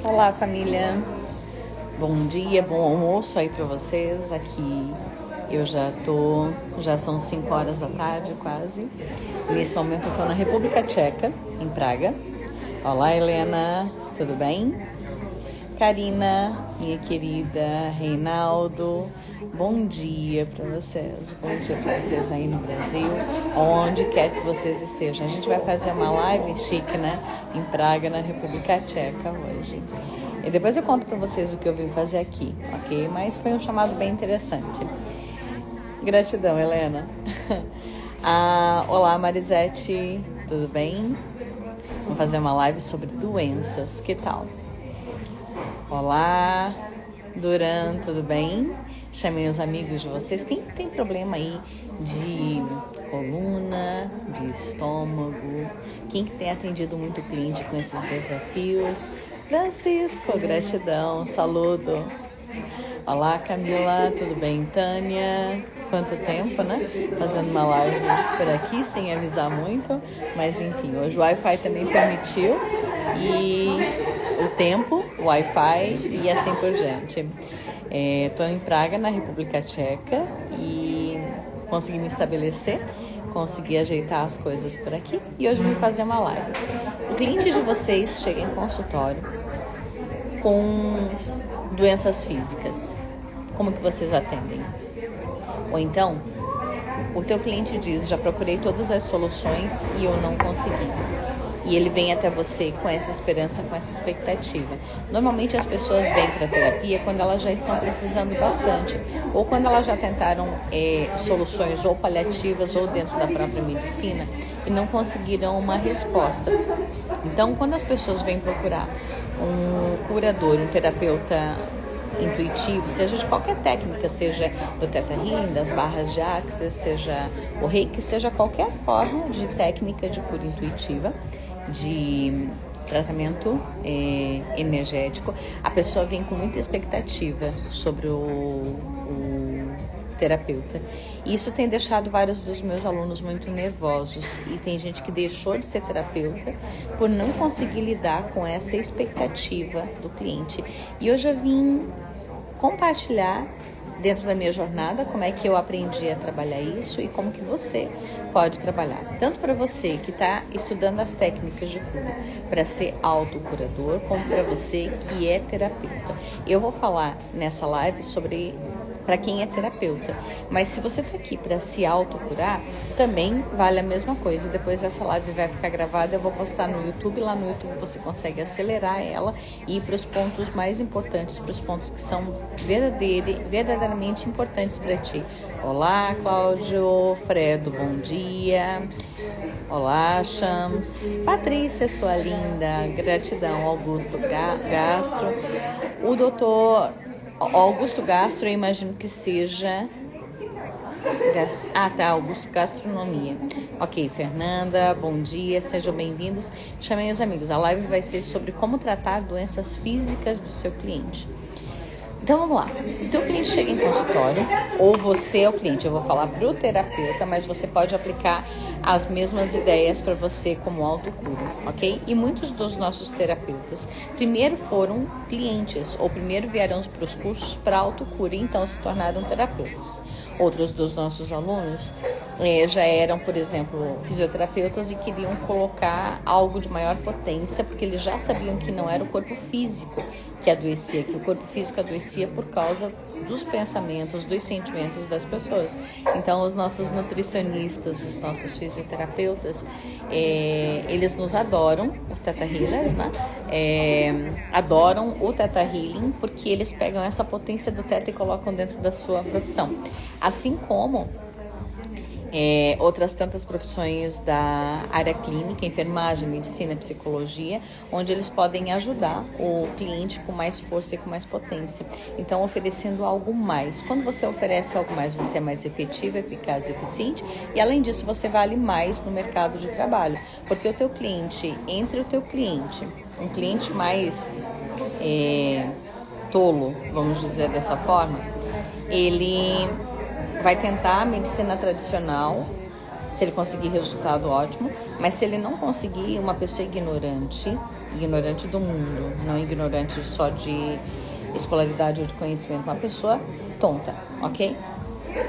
Olá, família. Bom dia, bom almoço aí pra vocês. Aqui eu já são 5 horas da tarde quase. Nesse momento eu tô na República Tcheca, em Praga. Olá, Helena, tudo bem? Karina, minha querida, Reinaldo, bom dia para vocês. Bom dia para vocês aí no Brasil, onde quer que vocês estejam. A gente vai fazer uma live chique, né? Em Praga, na República Tcheca hoje. E depois eu conto para vocês o que eu vim fazer aqui, ok? Mas foi um chamado bem interessante. Gratidão, Helena. Olá, Marisete, tudo bem? Vamos fazer uma live sobre doenças, que tal? Olá, Duran, tudo bem? Chamei os amigos de vocês. Quem tem problema aí de coluna, de estômago? Quem que tem atendido muito cliente com esses desafios? Francisco, gratidão, saludo. Olá, Camila, tudo bem? Tânia, quanto tempo, né? Fazendo uma live por aqui sem avisar muito, mas enfim, hoje o Wi-Fi também permitiu e o tempo, o Wi-Fi e assim por diante. Estou em Praga, na República Tcheca, e consegui me estabelecer, consegui ajeitar as coisas por aqui e hoje vim fazer uma live. O cliente de vocês chega em consultório com doenças físicas. Como que vocês atendem? Ou então, o teu cliente diz, já procurei todas as soluções e eu não consegui. E ele vem até você com essa esperança, com essa expectativa. Normalmente as pessoas vêm para a terapia quando elas já estão precisando bastante, ou quando elas já tentaram soluções ou paliativas ou dentro da própria medicina e não conseguiram uma resposta. Então, quando as pessoas vêm procurar um curador, um terapeuta intuitivo, seja de qualquer técnica, seja do Theta Healing, das barras de Axis, seja o Reiki, seja qualquer forma de técnica de cura intuitiva, de tratamento energético, a pessoa vem com muita expectativa sobre o terapeuta. Isso tem deixado vários dos meus alunos muito nervosos e tem gente que deixou de ser terapeuta por não conseguir lidar com essa expectativa do cliente. E eu já vim compartilhar dentro da minha jornada como é que eu aprendi a trabalhar isso e como que você pode trabalhar. Tanto para você que está estudando as técnicas de cura para ser autocurador, como para você que é terapeuta. Eu vou falar nessa live sobre para quem é terapeuta, mas se você está aqui para se autocurar, também vale a mesma coisa. Depois essa live vai ficar gravada, eu vou postar no YouTube, lá no YouTube você consegue acelerar ela e ir para os pontos mais importantes, para os pontos que são verdadeiramente importantes para ti. Olá, Cláudio, Fredo, bom dia. Olá, Shams, Patrícia, sua linda, gratidão, Augusto Gastro, o doutor Augusto Gastro, eu imagino que seja... Augusto Gastronomia. Ok, Fernanda, bom dia, sejam bem-vindos. Chamei os amigos, a live vai ser sobre como tratar doenças físicas do seu cliente. Então vamos lá, o teu cliente chega em consultório, ou você é o cliente, eu vou falar para o terapeuta, mas você pode aplicar as mesmas ideias para você como autocura, ok? E muitos dos nossos terapeutas primeiro foram clientes, ou primeiro vieram para os cursos para autocura e então se tornaram terapeutas. Outros dos nossos alunos já eram, por exemplo, fisioterapeutas e queriam colocar algo de maior potência, porque eles já sabiam que não era o corpo físico que adoecia, que o corpo físico adoecia por causa dos pensamentos, dos sentimentos das pessoas. Então, os nossos nutricionistas, os nossos fisioterapeutas, eles nos adoram, os Theta Healers, né? Adoram o Theta Healing, porque eles pegam essa potência do Theta e colocam dentro da sua profissão. Assim como outras tantas profissões da área clínica, enfermagem, medicina, psicologia, onde eles podem ajudar o cliente com mais força e com mais potência. Então, oferecendo algo mais. Quando você oferece algo mais, você é mais efetivo, eficaz e eficiente, e além disso, você vale mais no mercado de trabalho. Porque o teu cliente, entre o teu cliente, um cliente mais tolo, vamos dizer dessa forma, ele vai tentar a medicina tradicional, se ele conseguir resultado ótimo, mas se ele não conseguir, uma pessoa ignorante ignorante do mundo, não ignorante só de escolaridade ou de conhecimento, uma pessoa tonta, ok?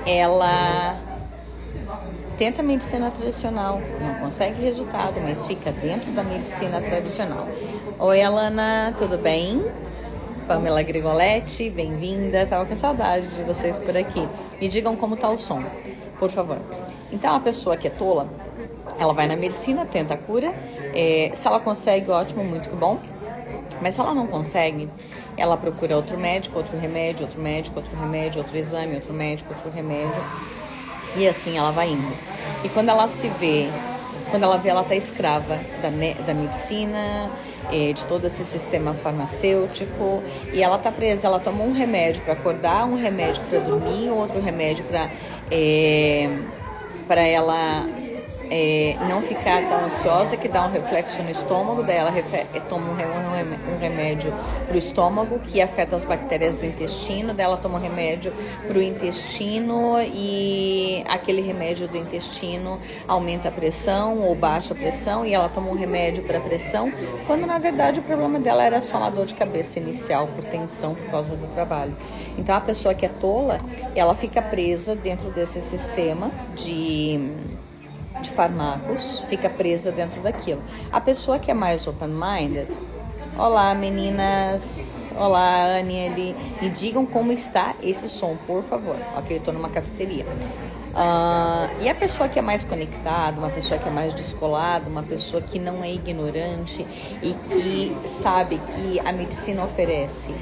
Ela tenta medicina tradicional, não consegue resultado, mas fica dentro da medicina tradicional. Oi, Alana, tudo bem? Pamela Grigoletti, bem-vinda. Tava com saudade de vocês por aqui. Me digam como tá o som, por favor. Então, a pessoa que é tola, ela vai na medicina, tenta a cura. Se ela consegue, ótimo, muito bom. Mas se ela não consegue, ela procura outro médico, outro remédio, outro médico, outro remédio, outro exame, outro médico, outro remédio. E assim ela vai indo. E quando ela vê, ela tá escrava da medicina, de todo esse sistema farmacêutico, e ela tá presa. Ela toma um remédio para acordar, um remédio para dormir, outro remédio para ela não ficar tão ansiosa, que dá um reflexo no estômago. Daí ela toma um remédio para o estômago, que afeta as bactérias do intestino. Daí ela toma um remédio para o intestino, e aquele remédio do intestino aumenta a pressão ou baixa a pressão, e ela toma um remédio para pressão, quando na verdade o problema dela era só uma dor de cabeça inicial por tensão por causa do trabalho. Então a pessoa que é tola, ela fica presa dentro desse sistema de fármacos, fica presa dentro daquilo. A pessoa que é mais open-minded, olá meninas, olá Aniele, me digam como está esse som, por favor, ok? Eu tô numa cafeteria. E a pessoa que é mais conectada, uma pessoa que é mais descolada, uma pessoa que não é ignorante e que sabe que a medicina oferece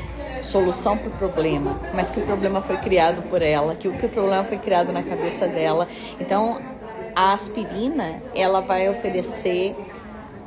solução para o problema, mas que o problema foi criado por ela, que o problema foi criado na cabeça dela. Então, a aspirina, ela vai oferecer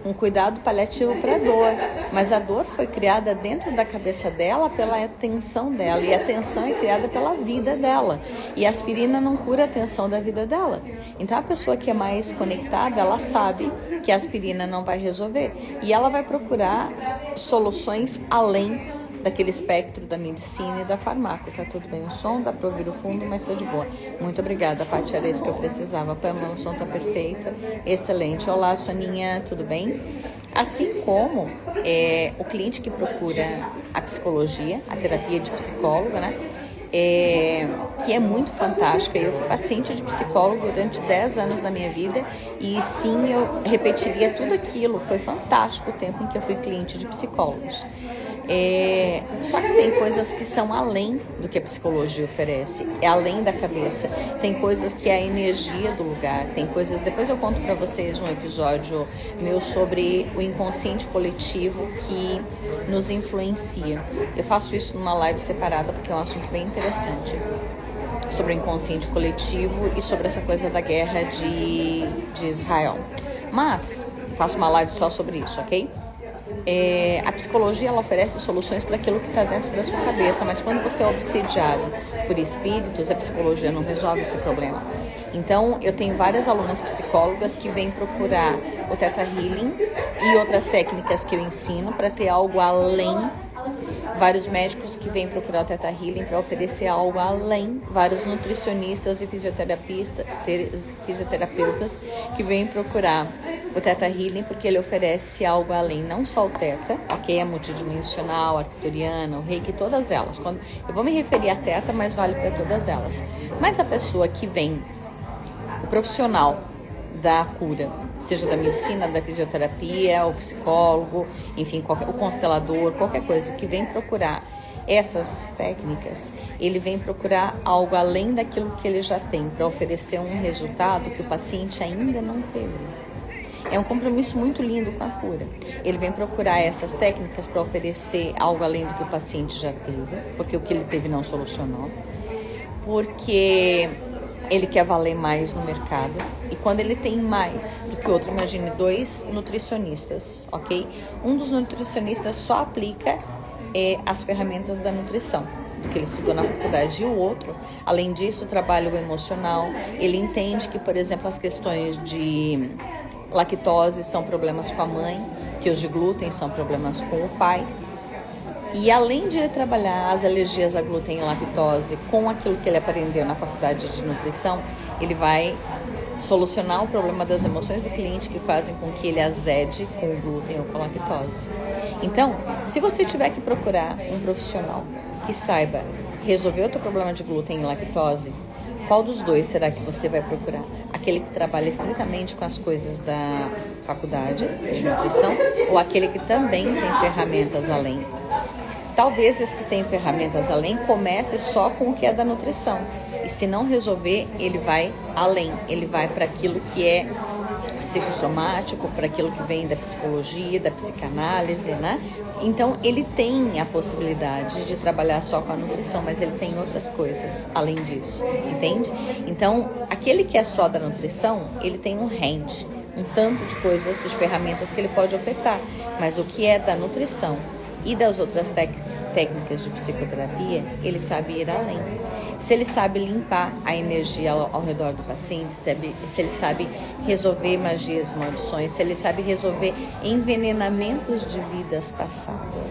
um cuidado paliativo para a dor, mas a dor foi criada dentro da cabeça dela pela tensão dela, e a tensão é criada pela vida dela, e a aspirina não cura a tensão da vida dela. Então a pessoa que é mais conectada, ela sabe que a aspirina não vai resolver, e ela vai procurar soluções além daquele espectro da medicina e da farmácia. Tá tudo bem o som, dá para ouvir o fundo, mas tá de boa. Muito obrigada, Paty, era isso que eu precisava. Pamela, o som tá perfeito, excelente. Olá, Soninha, tudo bem? Assim como o cliente que procura a psicologia, a terapia de psicóloga, né? Que é muito fantástica. Eu fui paciente de psicólogo durante 10 anos da minha vida, e sim, eu repetiria tudo aquilo. Foi fantástico o tempo em que eu fui cliente de psicólogos. Só que tem coisas que são além do que a psicologia oferece, é além da cabeça. Tem coisas que é a energia do lugar, tem coisas... Depois eu conto para vocês um episódio meu sobre o inconsciente coletivo que nos influencia. Eu faço isso numa live separada porque é um assunto bem interessante, sobre o inconsciente coletivo e sobre essa coisa da guerra de Israel. Mas faço uma live só sobre isso, ok? A psicologia, ela oferece soluções para aquilo que está dentro da sua cabeça, mas quando você é obsediado por espíritos, a psicologia não resolve esse problema. Então, eu tenho várias alunas psicólogas que vêm procurar o Theta Healing e outras técnicas que eu ensino para ter algo além. Vários médicos que vêm procurar o Theta Healing para oferecer algo além. Vários nutricionistas e fisioterapeutas que vêm procurar o Theta Healing porque ele oferece algo além. Não só o Theta, ok? A multidimensional, a arcturiana, o Reiki, todas elas. Eu vou me referir a Theta, mas vale para todas elas. Mas a pessoa que vem, o profissional da cura, seja da medicina, da fisioterapia, o psicólogo, enfim, o constelador, qualquer coisa que vem procurar essas técnicas, ele vem procurar algo além daquilo que ele já tem, para oferecer um resultado que o paciente ainda não teve. É um compromisso muito lindo com a cura. Ele vem procurar essas técnicas para oferecer algo além do que o paciente já teve, porque o que ele teve não solucionou, porque ele quer valer mais no mercado. E quando ele tem mais do que o outro, imagine 2 nutricionistas, ok? Um dos nutricionistas só aplica as ferramentas da nutrição, do que ele estudou na faculdade, e o outro, além disso, trabalha o emocional. Ele entende que, por exemplo, as questões de lactose são problemas com a mãe, que os de glúten são problemas com o pai. E além de ele trabalhar as alergias a glúten e lactose com aquilo que ele aprendeu na faculdade de nutrição, ele vai solucionar o problema das emoções do cliente que fazem com que ele azede com o glúten ou com a lactose. Então, se você tiver que procurar um profissional que saiba resolver o teu problema de glúten e lactose, qual dos dois será que você vai procurar? Aquele que trabalha estritamente com as coisas da faculdade de nutrição ou aquele que também tem ferramentas além? Talvez esse que tem ferramentas além comece só com o que é da nutrição. E se não resolver, ele vai além. Ele vai para aquilo que é psicossomático, para aquilo que vem da psicologia, da psicanálise, né? Então, ele tem a possibilidade de trabalhar só com a nutrição, mas ele tem outras coisas além disso, entende? Então, aquele que é só da nutrição, ele tem um range, um tanto de coisas, de ferramentas que ele pode ofertar. Mas o que é da nutrição e das outras técnicas de psicoterapia, ele sabe ir além. Se ele sabe limpar a energia ao redor do paciente, se ele sabe resolver magias, maldições, se ele sabe resolver envenenamentos de vidas passadas.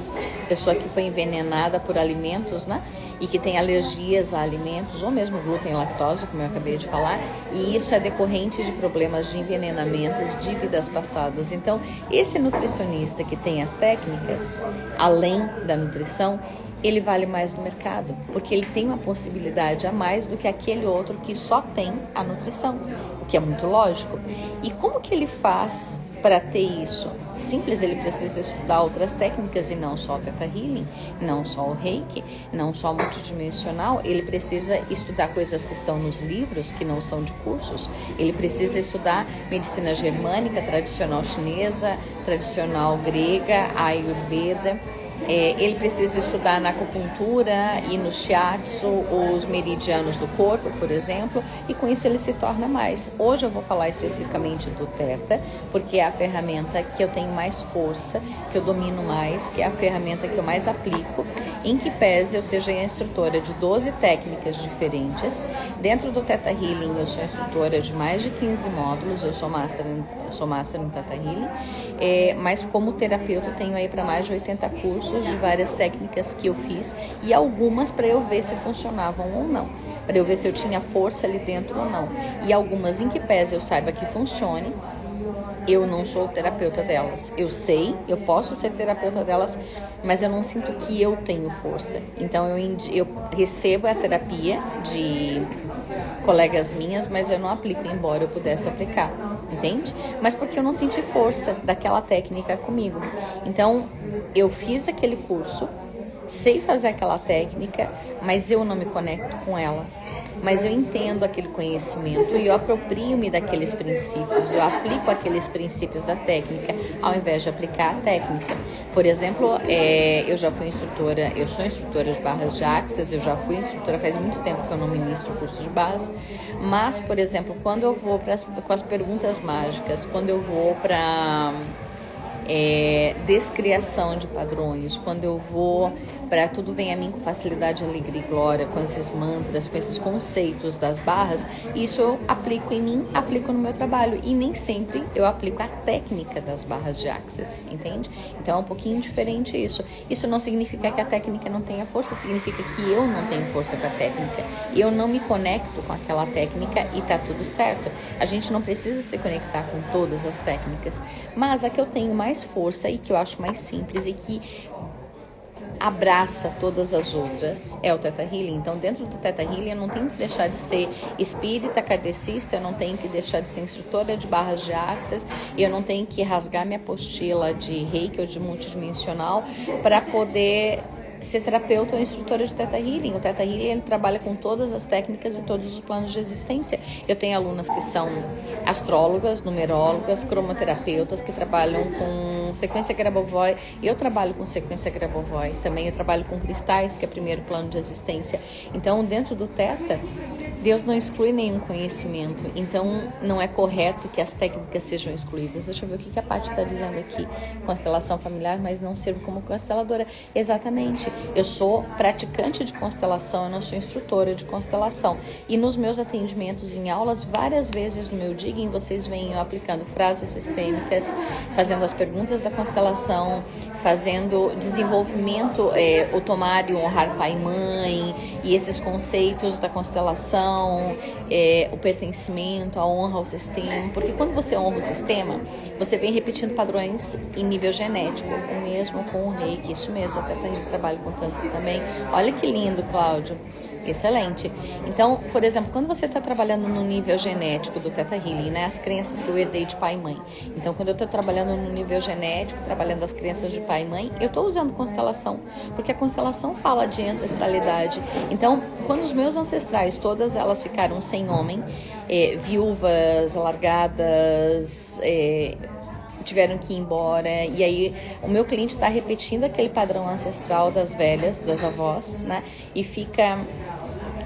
Pessoa que foi envenenada por alimentos, né? E que tem alergias a alimentos, ou mesmo glúten e lactose, como eu acabei de falar, e isso é decorrente de problemas de envenenamentos de vidas passadas. Então, esse nutricionista que tem as técnicas, além da nutrição, ele vale mais no mercado, porque ele tem uma possibilidade a mais do que aquele outro que só tem a nutrição, o que é muito lógico. E como que ele faz para ter isso? Simples, ele precisa estudar outras técnicas e não só o Theta Healing, não só o Reiki, não só o multidimensional. Ele precisa estudar coisas que estão nos livros, que não são de cursos. Ele precisa estudar medicina germânica, tradicional chinesa, tradicional grega, Ayurveda. Ele precisa estudar na acupuntura e no shiatsu os meridianos do corpo, por exemplo, e com isso ele se torna mais. Hoje eu vou falar especificamente do Theta, porque é a ferramenta que eu tenho mais força, que eu domino mais, que é a ferramenta que eu mais aplico, em que pese eu seja instrutora de 12 técnicas diferentes. Dentro do Theta Healing eu sou instrutora de mais de 15 módulos, eu sou master no Theta Healing, mas como terapeuta eu tenho aí para mais de 80 cursos de várias técnicas que eu fiz e algumas para eu ver se funcionavam ou não, para eu ver se eu tinha força ali dentro ou não. E algumas em que pese eu saiba que funcione, eu não sou terapeuta delas. Eu sei, eu posso ser terapeuta delas, mas eu não sinto que eu tenho força. Então eu recebo a terapia de colegas minhas, mas eu não aplico, embora eu pudesse aplicar, entende? Mas porque eu não senti força daquela técnica comigo. Então eu fiz aquele curso, sei fazer aquela técnica, mas eu não me conecto com ela. Mas eu entendo aquele conhecimento e eu aproprio-me daqueles princípios, eu aplico aqueles princípios da técnica, ao invés de aplicar a técnica. Por exemplo, eu já fui instrutora, eu sou instrutora de barras de axis, eu já fui instrutora, faz muito tempo que eu não ministro curso de barras, mas, por exemplo, quando eu vou com as perguntas mágicas, quando eu vou para descriação de padrões, quando eu vou para tudo vem a mim com facilidade, alegria e glória, com esses mantras, com esses conceitos das barras, isso eu aplico em mim, aplico no meu trabalho, e nem sempre eu aplico a técnica das barras de axis, entende? Então é um pouquinho diferente isso. Isso não significa que a técnica não tenha força, significa que eu não tenho força para a técnica, eu não me conecto com aquela técnica e tá tudo certo. A gente não precisa se conectar com todas as técnicas, mas a que eu tenho mais força e que eu acho mais simples e que abraça todas as outras é o Theta Healing. Então, dentro do Theta Healing eu não tenho que deixar de ser espírita, kardecista, eu não tenho que deixar de ser instrutora de barras de axis, eu não tenho que rasgar minha apostila de Reiki ou de multidimensional para poder ser terapeuta ou instrutora de Theta Healing. O Theta Healing ele trabalha com todas as técnicas e todos os planos de existência. Eu tenho alunas que são astrólogas, numerólogas, cromoterapeutas que trabalham com sequência Grabovoi. Eu trabalho com sequência Grabovoi. Também eu trabalho com cristais, que é o primeiro plano de existência. Então, dentro do Theta, Deus não exclui nenhum conhecimento. Então, não é correto que as técnicas sejam excluídas. Deixa eu ver o que a Paty está dizendo aqui. Constelação familiar, mas não sirvo como consteladora. Exatamente. Eu sou praticante de constelação, eu não sou instrutora de constelação. E nos meus atendimentos em aulas, várias vezes no meu digging, vocês vêm aplicando frases sistêmicas, fazendo as perguntas da constelação, fazendo desenvolvimento, o tomar e honrar pai e mãe, e esses conceitos da constelação, o pertencimento, a honra ao sistema, porque quando você honra o sistema, você vem repetindo padrões em nível genético, o mesmo com o reiki, isso mesmo, até trabalho com tanto também. Olha que lindo, Cláudio. Excelente. Então, por exemplo, quando você está trabalhando no nível genético do Theta Healing, né, as crenças que eu herdei de pai e mãe. Então, quando eu estou trabalhando no nível genético, trabalhando as crenças de pai e mãe, eu estou usando constelação, porque a constelação fala de ancestralidade. Então, quando os meus ancestrais, todas elas ficaram sem homem, viúvas, largadas, tiveram que ir embora, e aí o meu cliente está repetindo aquele padrão ancestral das velhas, das avós, né, e fica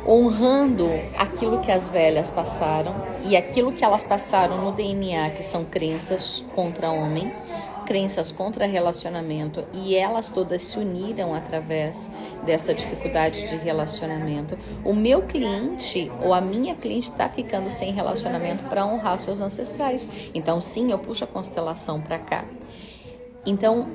honrando aquilo que as velhas passaram e aquilo que elas passaram no DNA, que são crenças contra homem, crenças contra relacionamento, e elas todas se uniram através dessa dificuldade de relacionamento. O meu cliente ou a minha cliente está ficando sem relacionamento para honrar seus ancestrais. Então, sim, eu puxo a constelação para cá. Então,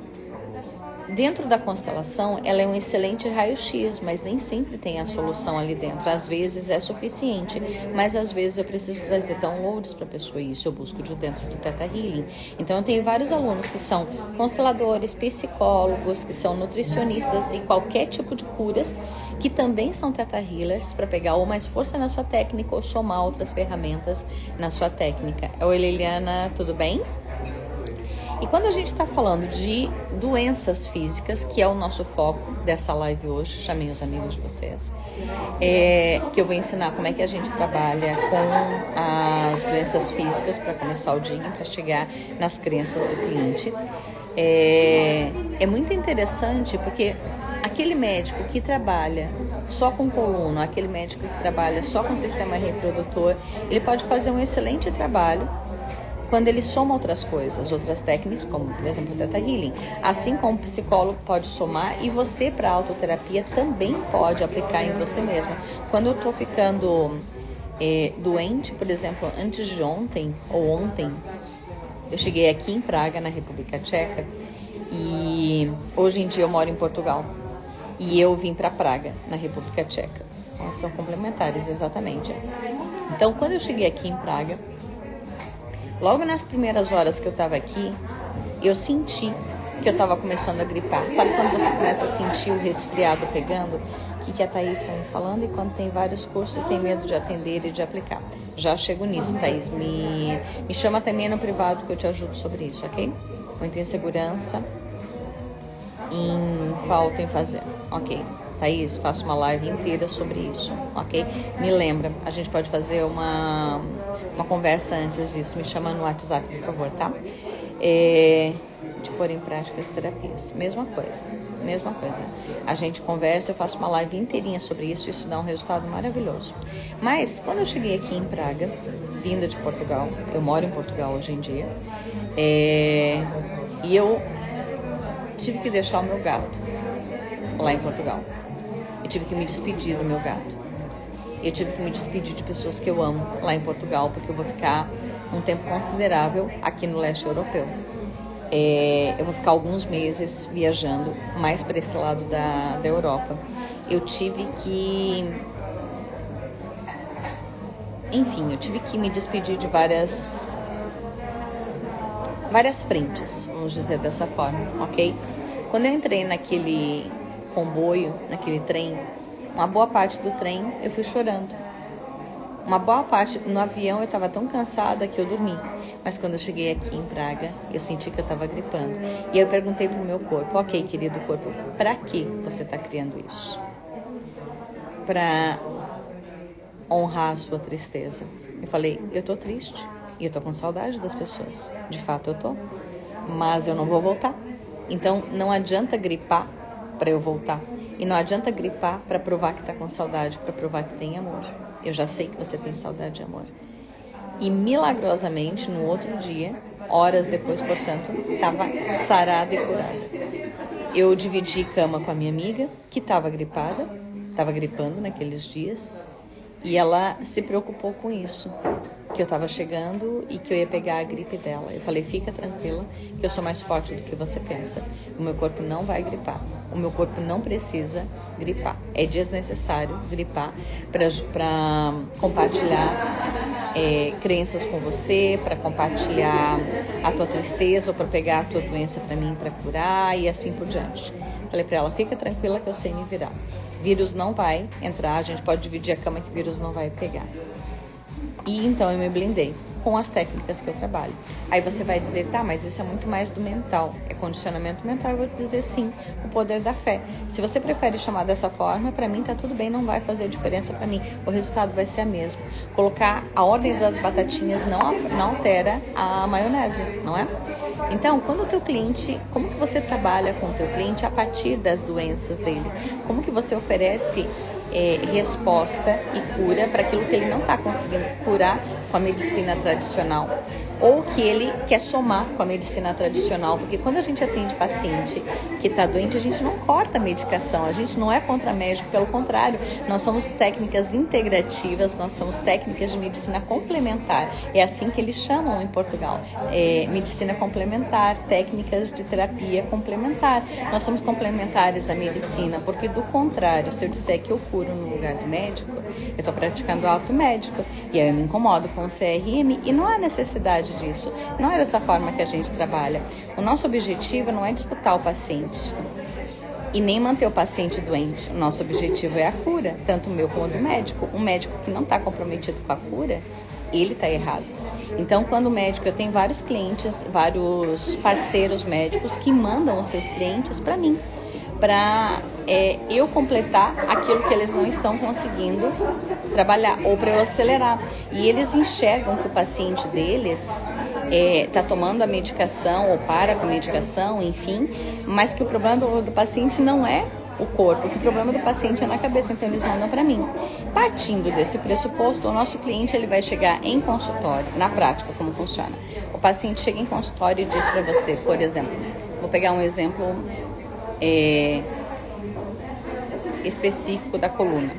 dentro da constelação, ela é um excelente raio-x, mas nem sempre tem a solução ali dentro. Às vezes é suficiente, mas às vezes eu preciso trazer downloads para a pessoa, e isso eu busco de dentro do Theta Healing. Então eu tenho vários alunos que são consteladores, psicólogos, que são nutricionistas e qualquer tipo de curas, que também são Theta Healers, para pegar ou mais força na sua técnica ou somar outras ferramentas na sua técnica. Oi, Liliana, tudo bem? E quando a gente está falando de doenças físicas, que é o nosso foco dessa live hoje, chamei os amigos de vocês, que eu vou ensinar como é que a gente trabalha com as doenças físicas para começar o dia, para chegar nas crenças do cliente. É muito interessante porque aquele médico que trabalha só com coluna, aquele médico que trabalha só com sistema reprodutor, ele pode fazer um excelente trabalho quando ele soma outras coisas, outras técnicas, como, por exemplo, o Theta Healing. Assim como o psicólogo pode somar, e você, para autoterapia, também pode aplicar em você mesma. Quando eu estou ficando doente, por exemplo, antes de ontem, ou ontem, eu cheguei aqui em Praga, na República Tcheca, e hoje em dia eu moro em Portugal. E eu vim para Praga, na República Tcheca. São complementares, exatamente. Então, quando eu cheguei aqui em Praga, logo nas primeiras horas que eu estava aqui, eu senti que eu estava começando a gripar. Sabe quando você começa a sentir o resfriado pegando? O que a Thaís está me falando? E quando tem vários cursos, tem medo de atender e de aplicar. Já chego nisso, Thaís. Me chama também no privado que eu te ajudo sobre isso, ok? Muita insegurança em falta em fazer, ok? Thaís, faço uma live inteira sobre isso, ok? Me lembra, a gente pode fazer uma conversa antes disso. Me chama no WhatsApp, por favor, tá? De pôr em prática as terapias. Mesma coisa. A gente conversa, eu faço uma live inteirinha sobre isso, isso dá um resultado maravilhoso. Mas, quando eu cheguei aqui em Praga, vinda de Portugal, eu moro em Portugal hoje em dia, e eu tive que deixar o meu gato lá em Portugal. Eu tive que me despedir do meu gato. Eu tive que me despedir de pessoas que eu amo lá em Portugal, porque eu vou ficar um tempo considerável aqui no leste europeu. Eu vou ficar alguns meses viajando mais para esse lado da Europa. Eu tive que... Enfim, eu tive que me despedir de várias frentes, vamos dizer dessa forma, ok? Quando eu entrei naquele comboio, naquele trem, uma boa parte do trem eu fui chorando. Uma boa parte no avião eu estava tão cansada que eu dormi. Mas quando eu cheguei aqui em Praga, eu senti que eu estava gripando. E eu perguntei pro meu corpo: ok, querido corpo, para que você está criando isso? Para honrar a sua tristeza. Eu falei: eu tô triste e eu tô com saudade das pessoas. De fato eu tô, mas eu não vou voltar. Então não adianta gripar para eu voltar. E não adianta gripar para provar que tá com saudade, para provar que tem amor. Eu já sei que você tem saudade de amor. E milagrosamente, no outro dia, horas depois, portanto, estava sarada e curada. Eu dividi cama com a minha amiga, que estava gripada, estava gripando naqueles dias. E ela se preocupou com isso, que eu estava chegando e que eu ia pegar a gripe dela. Eu falei, fica tranquila, que eu sou mais forte do que você pensa. O meu corpo não vai gripar. O meu corpo não precisa gripar. É desnecessário gripar para compartilhar crenças com você, para compartilhar a tua tristeza ou para pegar a tua doença para mim, para curar e assim por diante. Falei para ela, fica tranquila que eu sei me virar. Vírus não vai entrar, a gente pode dividir a cama que vírus não vai pegar. E então eu me blindei com as técnicas que eu trabalho. Aí você vai dizer, tá, mas isso é muito mais do mental, é condicionamento mental. Eu vou te dizer sim, o poder da fé. Se você prefere chamar dessa forma, pra mim tá tudo bem, não vai fazer diferença pra mim. O resultado vai ser a mesma. Colocar a ordem das batatinhas não altera a maionese, não é? Então, quando o teu cliente, como que você trabalha com o teu cliente a partir das doenças dele? Como que você oferece resposta e cura para aquilo que ele não está conseguindo curar com a medicina tradicional, ou que ele quer somar com a medicina tradicional, porque quando a gente atende paciente que está doente, a gente não corta a medicação, a gente não é contra médico, pelo contrário, nós somos técnicas integrativas, nós somos técnicas de medicina complementar, é assim que eles chamam em Portugal, medicina complementar, técnicas de terapia complementar. Nós somos complementares à medicina, porque do contrário, se eu disser que eu curo no lugar do médico, eu estou praticando automédico, e aí eu me incomodo com o CRM, e não há necessidade disso. Não é dessa forma que a gente trabalha. O nosso objetivo não é disputar o paciente e nem manter o paciente doente. O nosso objetivo é a cura, tanto o meu como o do médico. Um médico que não está comprometido com a cura, ele está errado. Então, quando o médico, eu tenho vários clientes, vários parceiros médicos que mandam os seus clientes para mim, para eu completar aquilo que eles não estão conseguindo trabalhar, ou para eu acelerar. E eles enxergam que o paciente deles está tomando a medicação ou para com a medicação, enfim, mas que o problema do paciente não é o corpo, que o problema do paciente é na cabeça, então eles mandam para mim. Partindo desse pressuposto, o nosso cliente ele vai chegar em consultório, na prática, como funciona. O paciente chega em consultório e diz para você, por exemplo, vou pegar um exemplo específico da coluna,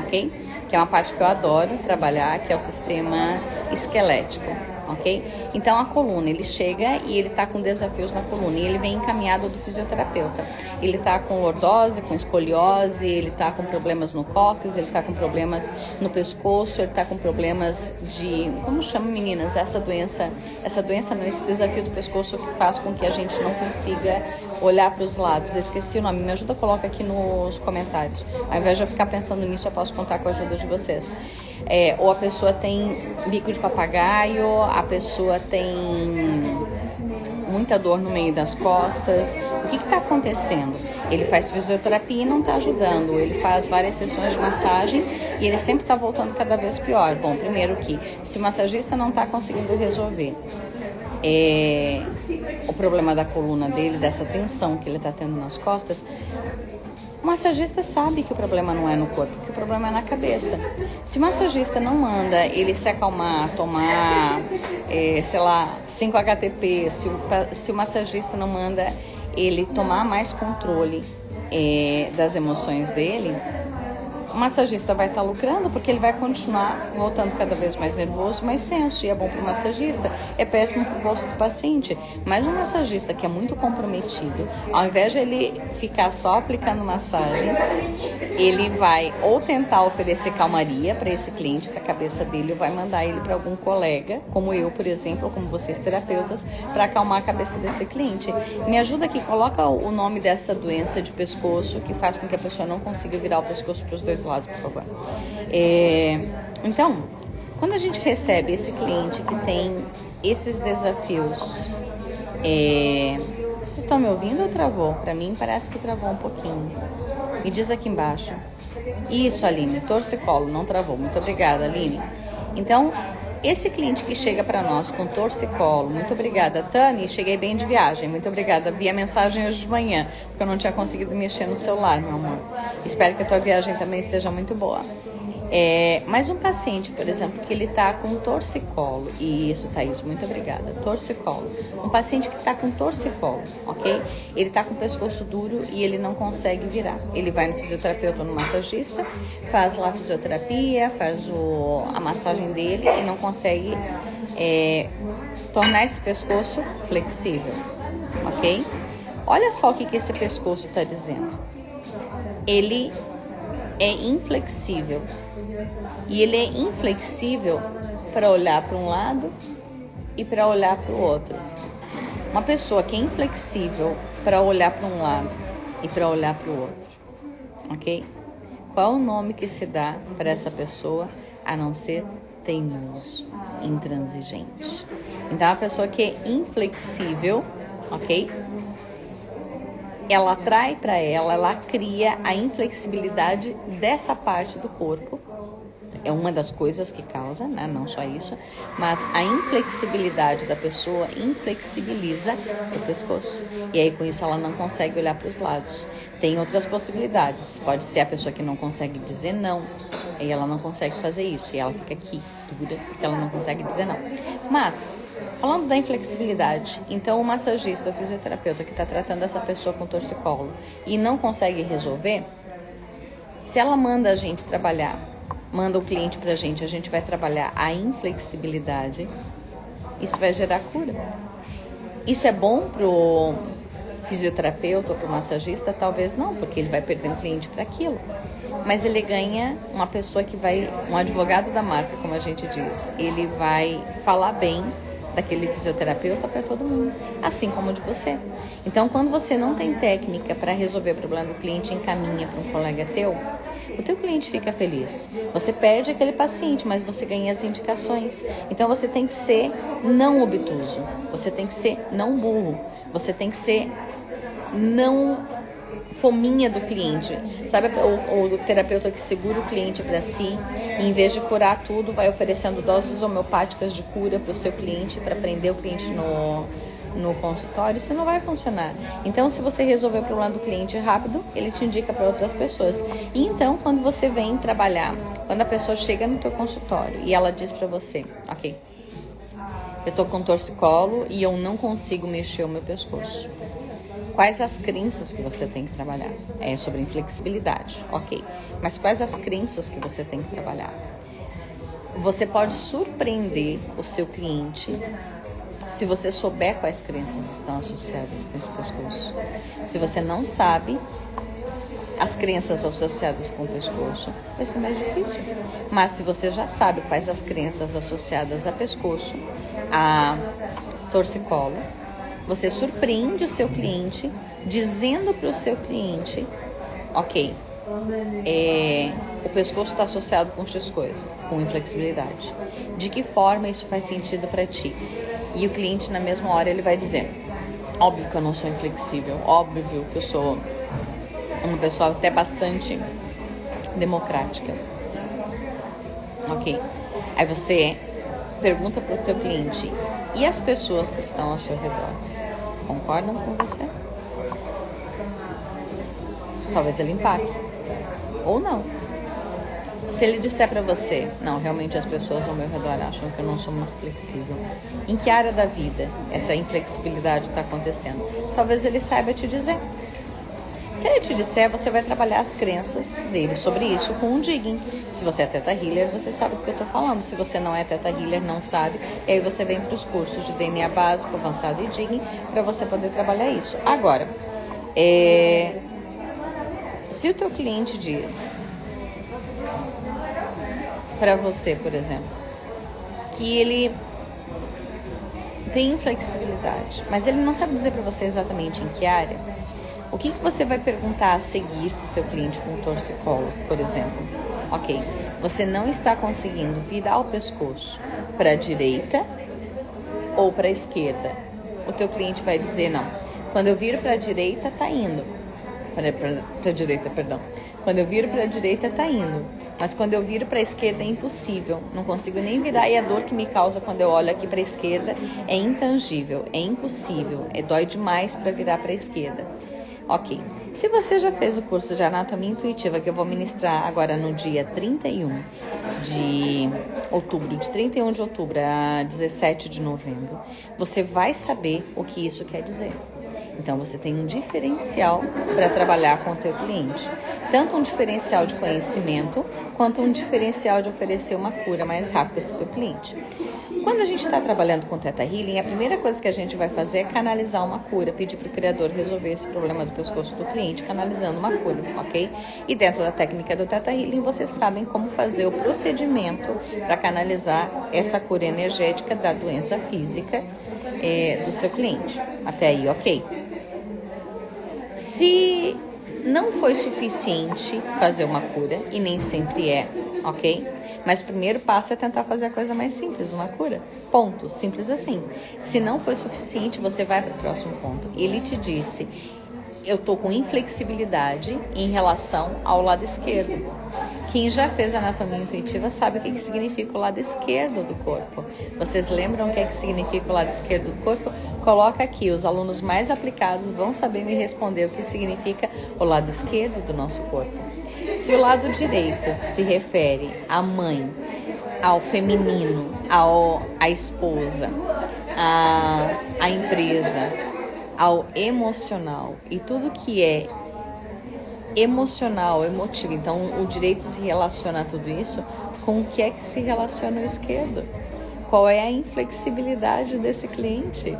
ok? Que é uma parte que eu adoro trabalhar, que é o sistema esquelético, ok? Então a coluna, ele chega e ele tá com desafios na coluna e ele vem encaminhado do fisioterapeuta. Ele tá com lordose, com escoliose, ele tá com problemas no cóccix, ele tá com problemas no pescoço, ele tá com problemas de, como chama, meninas, esse desafio do pescoço que faz com que a gente não consiga olhar para os lados. Eu esqueci o nome, me ajuda, coloca aqui nos comentários. Ao invés de eu ficar pensando nisso, eu posso contar com a ajuda de vocês. Ou a pessoa tem bico de papagaio, a pessoa tem muita dor no meio das costas. O que está acontecendo? Ele faz fisioterapia e não está ajudando. Ele faz várias sessões de massagem e ele sempre está voltando cada vez pior. Bom, primeiro que se o massagista não está conseguindo resolver o problema da coluna dele, dessa tensão que ele está tendo nas costas, o massagista sabe que o problema não é no corpo, que o problema é na cabeça. Se o massagista não manda ele se acalmar, tomar, 5 HTP, se o massagista não manda ele tomar mais controle das emoções dele, o massagista vai estar lucrando, porque ele vai continuar voltando cada vez mais nervoso, mais tenso, e é bom para o massagista, é péssimo para o bolso do paciente. Mas um massagista que é muito comprometido, ao invés de ele ficar só aplicando massagem, ele vai ou tentar oferecer calmaria para esse cliente, para a cabeça dele, ou vai mandar ele para algum colega, como eu, por exemplo, ou como vocês terapeutas, para acalmar a cabeça desse cliente. Me ajuda aqui, coloca o nome dessa doença de pescoço que faz com que a pessoa não consiga virar o pescoço para os dois lados, por favor. Então, quando a gente recebe esse cliente que tem esses desafios, vocês estão me ouvindo ou travou? Para mim parece que travou um pouquinho. Me diz aqui embaixo. Isso, Aline, torcicolo, não travou. Muito obrigada, Aline. Então, esse cliente que chega para nós com torcicolo, muito obrigada, Tani, cheguei bem de viagem, muito obrigada, vi a mensagem hoje de manhã, porque eu não tinha conseguido mexer no celular, meu amor. Espero que a tua viagem também esteja muito boa. Mas um paciente, por exemplo, que ele está com torcicolo, e isso, Thaís, muito obrigada, torcicolo. Um paciente que está com torcicolo, ok? Ele está com o pescoço duro e ele não consegue virar. Ele vai no fisioterapeuta ou no massagista, faz lá a fisioterapia, faz a massagem dele e não consegue tornar esse pescoço flexível, ok? Olha só o que esse pescoço está dizendo. Ele é inflexível. E ele é inflexível para olhar para um lado e para olhar para o outro. Uma pessoa que é inflexível para olhar para um lado e para olhar para o outro, ok? Qual é o nome que se dá para essa pessoa a não ser teimoso, intransigente? Então, a pessoa que é inflexível, ok? Ela atrai para ela cria a inflexibilidade dessa parte do corpo. É uma das coisas que causa, né? Não só isso, mas a inflexibilidade da pessoa inflexibiliza o pescoço. E aí, com isso, ela não consegue olhar para os lados. Tem outras possibilidades. Pode ser a pessoa que não consegue dizer não, e ela não consegue fazer isso, e ela fica aqui, dura, porque ela não consegue dizer não. Mas, falando da inflexibilidade, então o massagista, o fisioterapeuta que está tratando essa pessoa com torcicolo e não consegue resolver, se ela manda a gente trabalhar, manda o cliente pra gente, a gente vai trabalhar a inflexibilidade, isso vai gerar cura. Isso é bom pro fisioterapeuta ou pro massagista? Talvez não, porque ele vai perder um cliente para aquilo. Mas ele ganha uma pessoa que vai, um advogado da marca, como a gente diz, ele vai falar bem daquele fisioterapeuta para todo mundo, assim como de você. Então, quando você não tem técnica para resolver o problema do cliente, encaminha para um colega teu, o teu cliente fica feliz. Você perde aquele paciente, mas você ganha as indicações. Então, você tem que ser não obtuso, você tem que ser não burro, você tem que ser não fominha do cliente. Sabe o terapeuta que segura o cliente para si e, em vez de curar tudo, vai oferecendo doses homeopáticas de cura para o seu cliente, para prender o cliente no consultório? Isso não vai funcionar. Então, se você resolver o problema do cliente rápido, ele te indica para outras pessoas. E então, quando você vem trabalhar, quando a pessoa chega no teu consultório e ela diz para você, ok, eu tô com torcicolo e eu não consigo mexer o meu pescoço. Quais as crenças que você tem que trabalhar? É sobre inflexibilidade, ok. Mas quais as crenças que você tem que trabalhar? Você pode surpreender o seu cliente se você souber quais crenças estão associadas com esse pescoço. Se você não sabe as crenças associadas com o pescoço, vai ser mais difícil. Mas se você já sabe quais as crenças associadas a pescoço, a torcicolo, você surpreende o seu cliente dizendo para o seu cliente, ok, o pescoço está associado com X coisa, com inflexibilidade. De que forma isso faz sentido para ti? E o cliente, na mesma hora, ele vai dizer, óbvio que eu não sou inflexível, óbvio que eu sou uma pessoa até bastante democrática. Ok. Aí você pergunta para o teu cliente, e as pessoas que estão ao seu redor concordam com você? Talvez ele empaque. Ou não. Se ele disser para você, não, realmente as pessoas ao meu redor acham que eu não sou muito flexível. Em que área da vida essa inflexibilidade está acontecendo? Talvez ele saiba te dizer. Se ele te disser, você vai trabalhar as crenças dele sobre isso com um digging. Se você é Theta Healer, você sabe do que eu estou falando. Se você não é Theta Healer, não sabe, e aí você vem para os cursos de DNA básico, avançado e digging para você poder trabalhar isso. Agora, se o teu cliente diz para você, por exemplo, que ele tem inflexibilidade, mas ele não sabe dizer para você exatamente em que área, o que você vai perguntar a seguir para o teu cliente com torcicolo, por exemplo? Ok, você não está conseguindo virar o pescoço para a direita ou para a esquerda. O teu cliente vai dizer, não, quando eu viro para a direita, tá indo. Para a direita, perdão. Quando eu viro para a direita, tá indo. Mas quando eu viro para a esquerda é impossível, não consigo nem virar, e a dor que me causa quando eu olho aqui para a esquerda é intangível, é impossível, dói demais para virar para a esquerda. Ok. Se você já fez o curso de Anatomia Intuitiva, que eu vou ministrar agora no dia 31 de outubro, de 31 de outubro a 17 de novembro, você vai saber o que isso quer dizer. Então, você tem um diferencial para trabalhar com o teu cliente. Tanto um diferencial de conhecimento, quanto um diferencial de oferecer uma cura mais rápida para o teu cliente. Quando a gente está trabalhando com Theta Healing, a primeira coisa que a gente vai fazer é canalizar uma cura, pedir para o Criador resolver esse problema do pescoço do cliente, canalizando uma cura, ok? E dentro da técnica do Theta Healing, vocês sabem como fazer o procedimento para canalizar essa cura energética da doença física do seu cliente. Até aí, ok? Se não foi suficiente fazer uma cura, e nem sempre é, ok? Mas o primeiro passo é tentar fazer a coisa mais simples, uma cura. Ponto, simples assim. Se não foi suficiente, você vai para o próximo ponto. Ele te disse, eu tô com inflexibilidade em relação ao lado esquerdo. Quem já fez anatomia intuitiva sabe o que significa o lado esquerdo do corpo. Vocês lembram o que significa o lado esquerdo do corpo? Coloca aqui, os alunos mais aplicados vão saber me responder o que significa o lado esquerdo do nosso corpo. Se o lado direito se refere à mãe, ao feminino, à esposa, à empresa, ao emocional e tudo que é emocional, emotivo. Então, o direito se relaciona a tudo isso. Com o que é que se relaciona o esquerdo? Qual é a inflexibilidade desse cliente?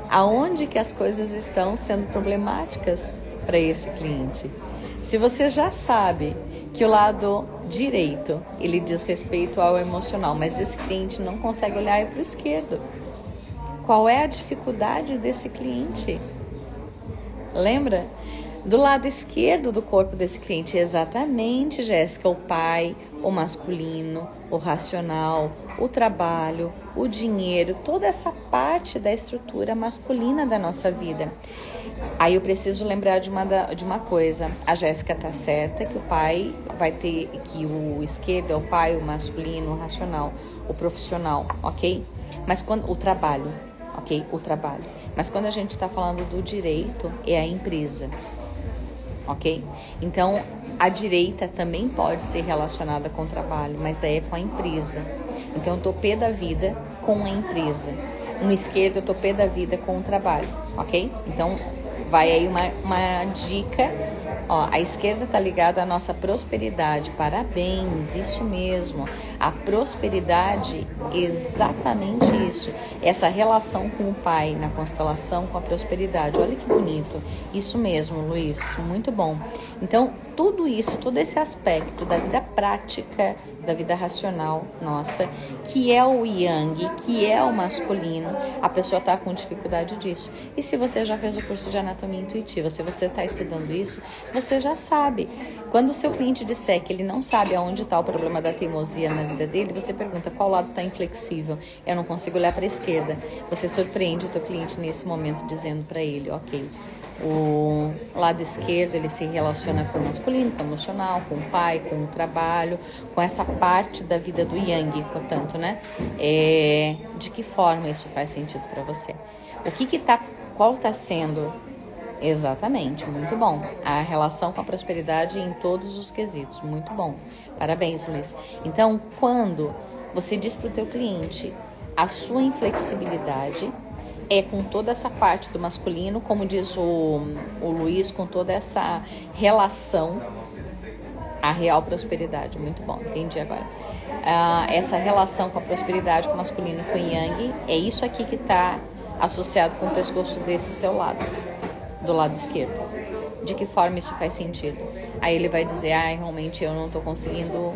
Aonde que as coisas estão sendo problemáticas para esse cliente? Se você já sabe que o lado direito, ele diz respeito ao emocional, mas esse cliente não consegue olhar para o esquerdo. Qual é a dificuldade desse cliente? Lembra? Do lado esquerdo do corpo desse cliente, exatamente, Jéssica, o pai, o masculino, o racional, o trabalho, o dinheiro, toda essa parte da estrutura masculina da nossa vida. Aí eu preciso lembrar de uma coisa, a Jéssica tá certa que o pai vai ter, que o esquerdo é o pai, o masculino, o racional, o profissional, ok? Mas quando o trabalho, ok? O trabalho. Mas quando a gente está falando do direito, é a empresa. Ok? Então, a direita também pode ser relacionada com o trabalho, mas daí é com a empresa. Então, eu tô pé da vida com a empresa. No esquerdo, eu tô pé da vida com o trabalho, ok? Então, vai aí uma dica. Ó, a esquerda tá ligada à nossa prosperidade. Parabéns, isso mesmo. A prosperidade, exatamente isso. Essa relação com o pai na constelação com a prosperidade. Olha que bonito. Isso mesmo, Luiz. Muito bom. Então, tudo isso, todo esse aspecto da vida prática, da vida racional nossa, que é o yang, que é o masculino, a pessoa está com dificuldade disso. E se você já fez o curso de anatomia intuitiva, se você está estudando isso, você já sabe. Quando o seu cliente disser que ele não sabe aonde está o problema da teimosia na vida dele, você pergunta qual lado está inflexível. Eu não consigo olhar para a esquerda. Você surpreende o teu cliente nesse momento dizendo para ele, ok, o lado esquerdo ele se relaciona com o masculino, com o emocional, com o pai, com o trabalho, com essa parte da vida do yang, portanto, né? De que forma isso faz sentido para você? Qual está sendo exatamente, muito bom. A relação com a prosperidade em todos os quesitos, muito bom. Parabéns, Luiz. Então, quando você diz para o teu cliente a sua inflexibilidade é com toda essa parte do masculino, como diz o Luiz, com toda essa relação, a real prosperidade. Muito bom, entendi agora. Essa relação com a prosperidade, com o masculino e com o yang, é isso aqui que está associado com o pescoço desse seu lado, do lado esquerdo. De que forma isso faz sentido? Aí ele vai dizer, realmente eu não estou conseguindo...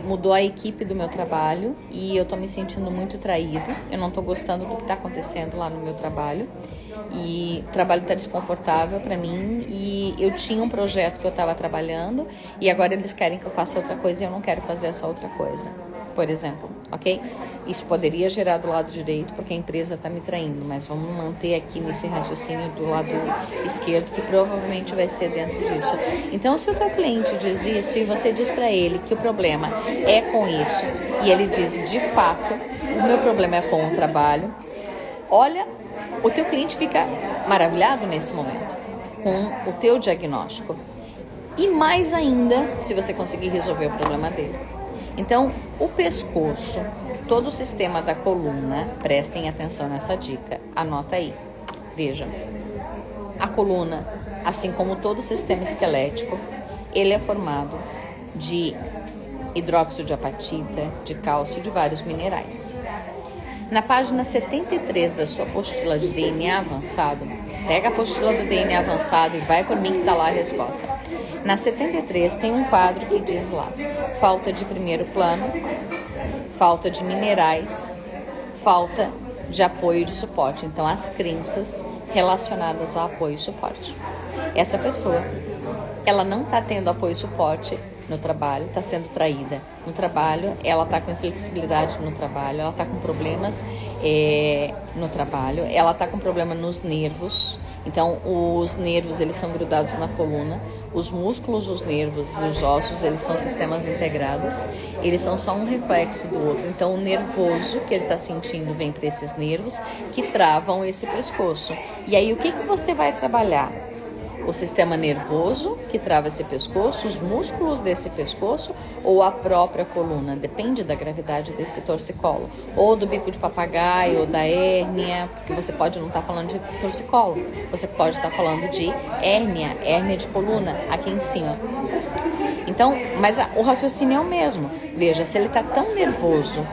mudou a equipe do meu trabalho e eu tô me sentindo muito traído, eu não tô gostando do que tá acontecendo lá no meu trabalho e o trabalho tá desconfortável para mim e eu tinha um projeto que eu tava trabalhando e agora eles querem que eu faça outra coisa e eu não quero fazer essa outra coisa, por exemplo, ok? Isso poderia gerar do lado direito porque a empresa tá me traindo, mas vamos manter aqui nesse raciocínio do lado esquerdo que provavelmente vai ser dentro disso. Então, se o teu cliente diz isso e você diz para ele que o problema é com isso e ele diz, de fato, o meu problema é com o trabalho, olha, o teu cliente fica maravilhado nesse momento. com o teu diagnóstico. E mais ainda, se você conseguir resolver o problema dele. Então, o pescoço, todo o sistema da coluna, prestem atenção nessa dica, anota aí. Veja, a coluna, assim como todo o sistema esquelético, ele é formado de hidróxido de apatita, de cálcio e de vários minerais. Na página 73 da sua apostila de DNA avançado, pega a apostila do DNA avançado e vai por mim que está lá a resposta. Na 73 tem um quadro que diz lá, falta de primeiro plano, falta de minerais, falta de apoio e de suporte. Então, as crenças relacionadas a apoio e suporte. Essa pessoa, ela não está tendo apoio e suporte no trabalho, está sendo traída no trabalho, ela está com inflexibilidade no trabalho, ela está com problemas no trabalho, ela está com problema nos nervos. Então, os nervos, eles são grudados na coluna, os músculos, os nervos e os ossos, eles são sistemas integrados, eles são só um reflexo do outro. Então, o nervoso que ele está sentindo vem para esses nervos que travam esse pescoço. E aí, o que você vai trabalhar? O sistema nervoso que trava esse pescoço, os músculos desse pescoço ou a própria coluna, depende da gravidade desse torcicolo, ou do bico de papagaio, ou da hérnia, porque você pode não estar falando de torcicolo, você pode estar falando de hérnia de coluna, aqui em cima. Então, mas o raciocínio é o mesmo. Veja, se ele está tão nervoso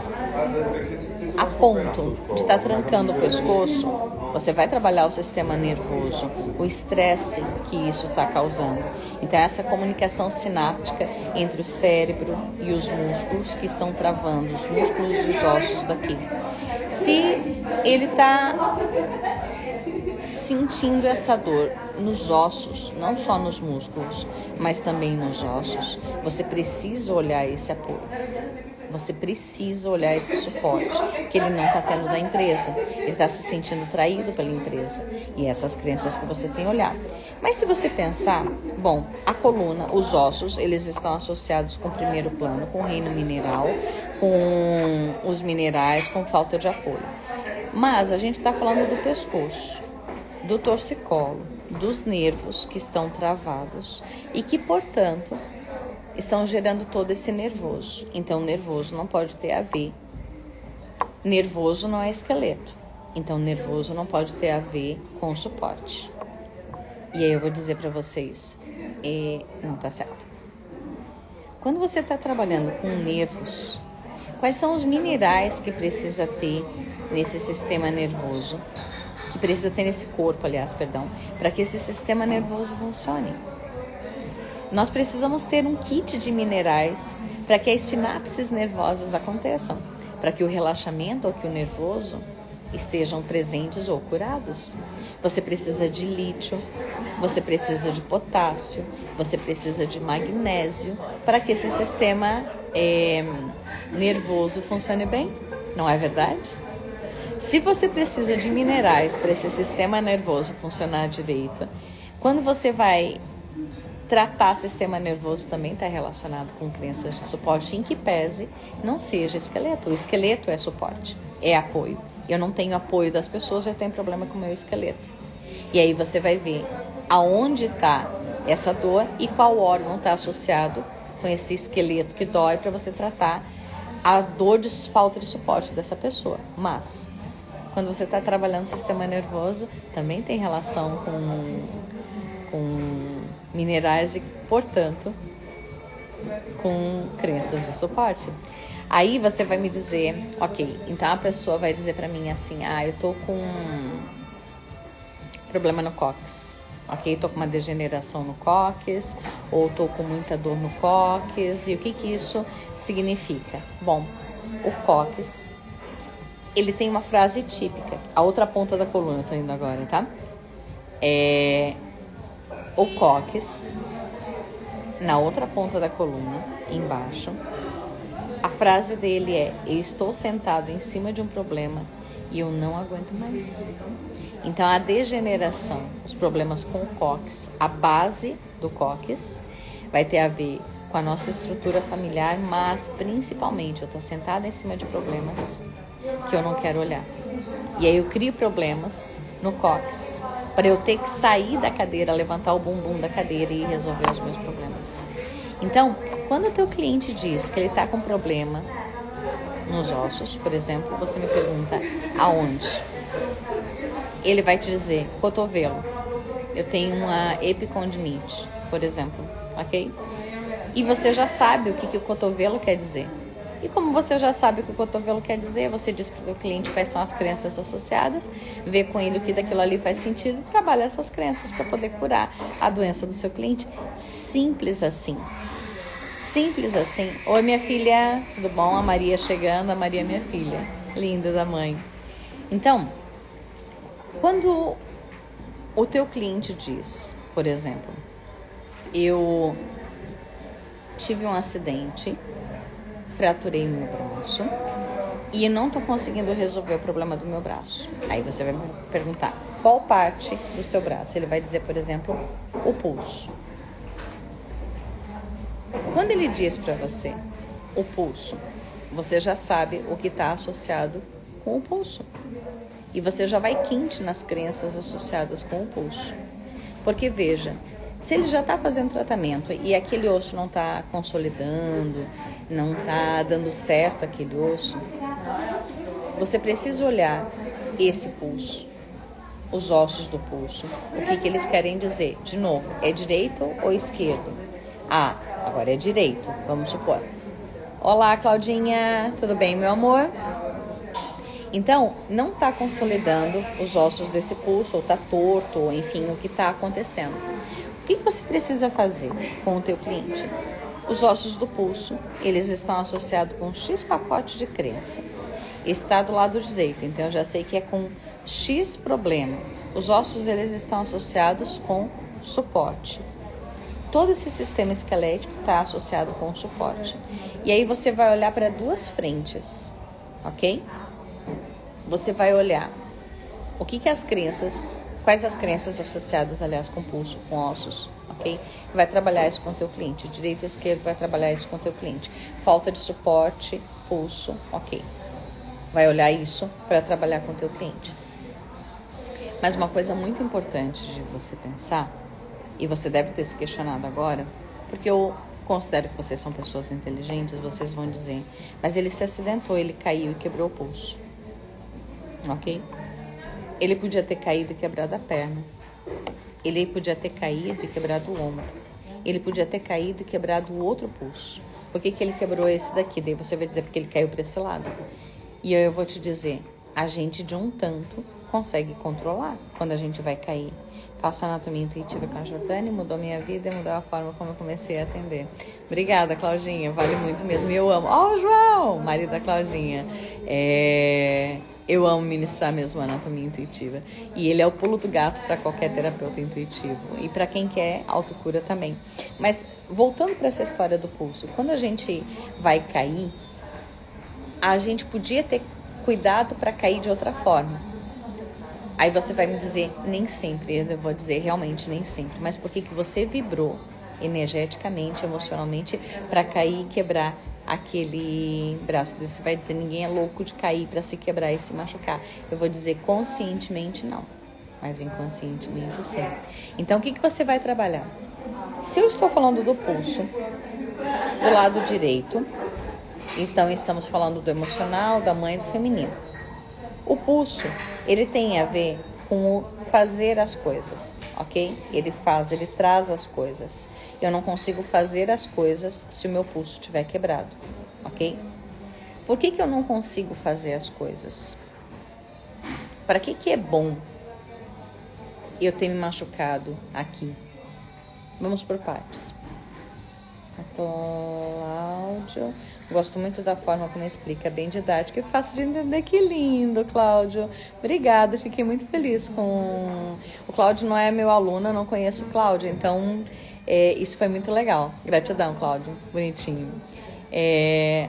a ponto de estar trancando o pescoço, você vai trabalhar o sistema nervoso, o estresse que isso está causando. Então, essa comunicação sináptica entre o cérebro e os músculos que estão travando, os músculos e os ossos daqui. Se ele está sentindo essa dor nos ossos, não só nos músculos, mas também nos ossos, você precisa olhar esse apoio. Você precisa olhar esse suporte que ele não está tendo da empresa. Ele está se sentindo traído pela empresa. E essas crenças que você tem olhado. Mas se você pensar, bom, a coluna, os ossos, eles estão associados com o primeiro plano, com o reino mineral, com os minerais, com falta de apoio. Mas a gente está falando do pescoço, do torcicolo, dos nervos que estão travados e que, portanto, estão gerando todo esse nervoso. Então, nervoso não pode ter a ver. Nervoso não é esqueleto. Então, nervoso não pode ter a ver com o suporte. E aí eu vou dizer para vocês, não tá certo. Quando você está trabalhando com nervos, quais são os minerais que precisa ter nesse sistema nervoso? Que precisa ter nesse corpo, para que esse sistema nervoso funcione. Nós precisamos ter um kit de minerais para que as sinapses nervosas aconteçam, para que o relaxamento ou que o nervoso estejam presentes ou curados. Você precisa de lítio, você precisa de potássio, você precisa de magnésio para que esse sistema nervoso funcione bem, não é verdade? Se você precisa de minerais para esse sistema nervoso funcionar direito, quando você vai tratar sistema nervoso também está relacionado com crenças de suporte, em que pese não seja esqueleto. O esqueleto é suporte, é apoio. Eu não tenho apoio das pessoas, eu tenho problema com o meu esqueleto. E aí você vai ver aonde está essa dor e qual órgão está associado com esse esqueleto que dói para você tratar a dor de falta de suporte dessa pessoa. Mas, quando você está trabalhando o sistema nervoso, também tem relação com minerais e, portanto, com crenças de suporte. Aí você vai me dizer, ok, então a pessoa vai dizer pra mim assim, eu tô com problema no cóccix, ok? Tô com uma degeneração no cóccix, ou tô com muita dor no cóccix, e o que isso significa? Bom, o cóccix, ele tem uma frase típica, a outra ponta da coluna, eu tô indo agora, tá? O cóccix, na outra ponta da coluna, embaixo, a frase dele é: eu estou sentado em cima de um problema e eu não aguento mais. Então, a degeneração, os problemas com o cóccix, a base do cóccix, vai ter a ver com a nossa estrutura familiar, mas principalmente eu estou sentada em cima de problemas que eu não quero olhar. E aí eu crio problemas no cóccix, para eu ter que sair da cadeira, levantar o bumbum da cadeira e resolver os meus problemas. Então, quando o teu cliente diz que ele está com problema nos ossos, por exemplo, você me pergunta aonde? Ele vai te dizer cotovelo. Eu tenho uma epicondilite, por exemplo, ok? E você já sabe o que o cotovelo quer dizer. E como você já sabe o que o cotovelo quer dizer, você diz para o cliente quais são as crenças associadas, vê com ele o que daquilo ali faz sentido e trabalha essas crenças para poder curar a doença do seu cliente. Simples assim. Simples assim. Oi, minha filha, tudo bom? A Maria chegando, a Maria é minha filha, linda da mãe. Então, quando o teu cliente diz, por exemplo, eu tive um acidente, fraturei meu braço e não estou conseguindo resolver o problema do meu braço. Aí você vai me perguntar qual parte do seu braço. Ele vai dizer, por exemplo, o pulso. Quando ele diz para você o pulso, você já sabe o que está associado com o pulso. E você já vai quente nas crenças associadas com o pulso. Porque veja, se ele já está fazendo tratamento e aquele osso não está consolidando, não está dando certo aquele osso, você precisa olhar esse pulso, os ossos do pulso, o que eles querem dizer. De novo, é direito ou esquerdo? Ah, agora é direito, vamos supor. Olá, Claudinha, tudo bem, meu amor? Então, não está consolidando os ossos desse pulso, ou está torto, ou enfim, o que está acontecendo. O que você precisa fazer com o teu cliente? Os ossos do pulso, eles estão associados com X pacote de crença. Está do lado direito, então eu já sei que é com X problema. Os ossos, eles estão associados com suporte. Todo esse sistema esquelético está associado com suporte. E aí você vai olhar para duas frentes, ok? Você vai olhar o que as crenças, quais as crenças associadas, aliás, com pulso, com ossos, ok? Vai trabalhar isso com o teu cliente. Direita e esquerda vai trabalhar isso com o teu cliente. Falta de suporte, pulso, ok. Vai olhar isso para trabalhar com o teu cliente. Mas uma coisa muito importante de você pensar, e você deve ter se questionado agora, porque eu considero que vocês são pessoas inteligentes, vocês vão dizer, mas ele se acidentou, ele caiu e quebrou o pulso. Ok? Ele podia ter caído e quebrado a perna. Ele podia ter caído e quebrado o ombro. Ele podia ter caído e quebrado o outro pulso. Por que ele quebrou esse daqui? Daí você vai dizer porque ele caiu para esse lado. E eu vou te dizer, a gente de um tanto consegue controlar quando a gente vai cair. Faço anatomia intuitiva com a Jordânia, mudou minha vida e mudou a forma como eu comecei a atender. Obrigada, Claudinha, vale muito mesmo. E eu amo. Ó, o João, marido da Claudinha. Eu amo ministrar mesmo a anatomia intuitiva. E ele é o pulo do gato para qualquer terapeuta intuitivo. E para quem quer autocura também. Mas voltando para essa história do pulso, quando a gente vai cair, a gente podia ter cuidado para cair de outra forma. Aí você vai me dizer, nem sempre, eu vou dizer realmente nem sempre, mas por que você vibrou energeticamente, emocionalmente, para cair e quebrar aquele braço? Você vai dizer, ninguém é louco de cair para se quebrar e se machucar. Eu vou dizer, conscientemente não, mas inconscientemente sim. Então, o que você vai trabalhar? Se eu estou falando do pulso, do lado direito, então estamos falando do emocional, da mãe e do feminino. O pulso, ele tem a ver com o fazer as coisas, ok? Ele traz as coisas. Eu não consigo fazer as coisas se o meu pulso estiver quebrado, ok? Por que eu não consigo fazer as coisas? Para que é bom eu ter me machucado aqui? Vamos por partes. Cláudio, gosto muito da forma como explica, bem didática e fácil de entender. Que lindo, Cláudio. Obrigada, fiquei muito feliz com... O Cláudio não é meu aluno, eu não conheço o Cláudio, então isso foi muito legal. Gratidão, Cláudio, bonitinho.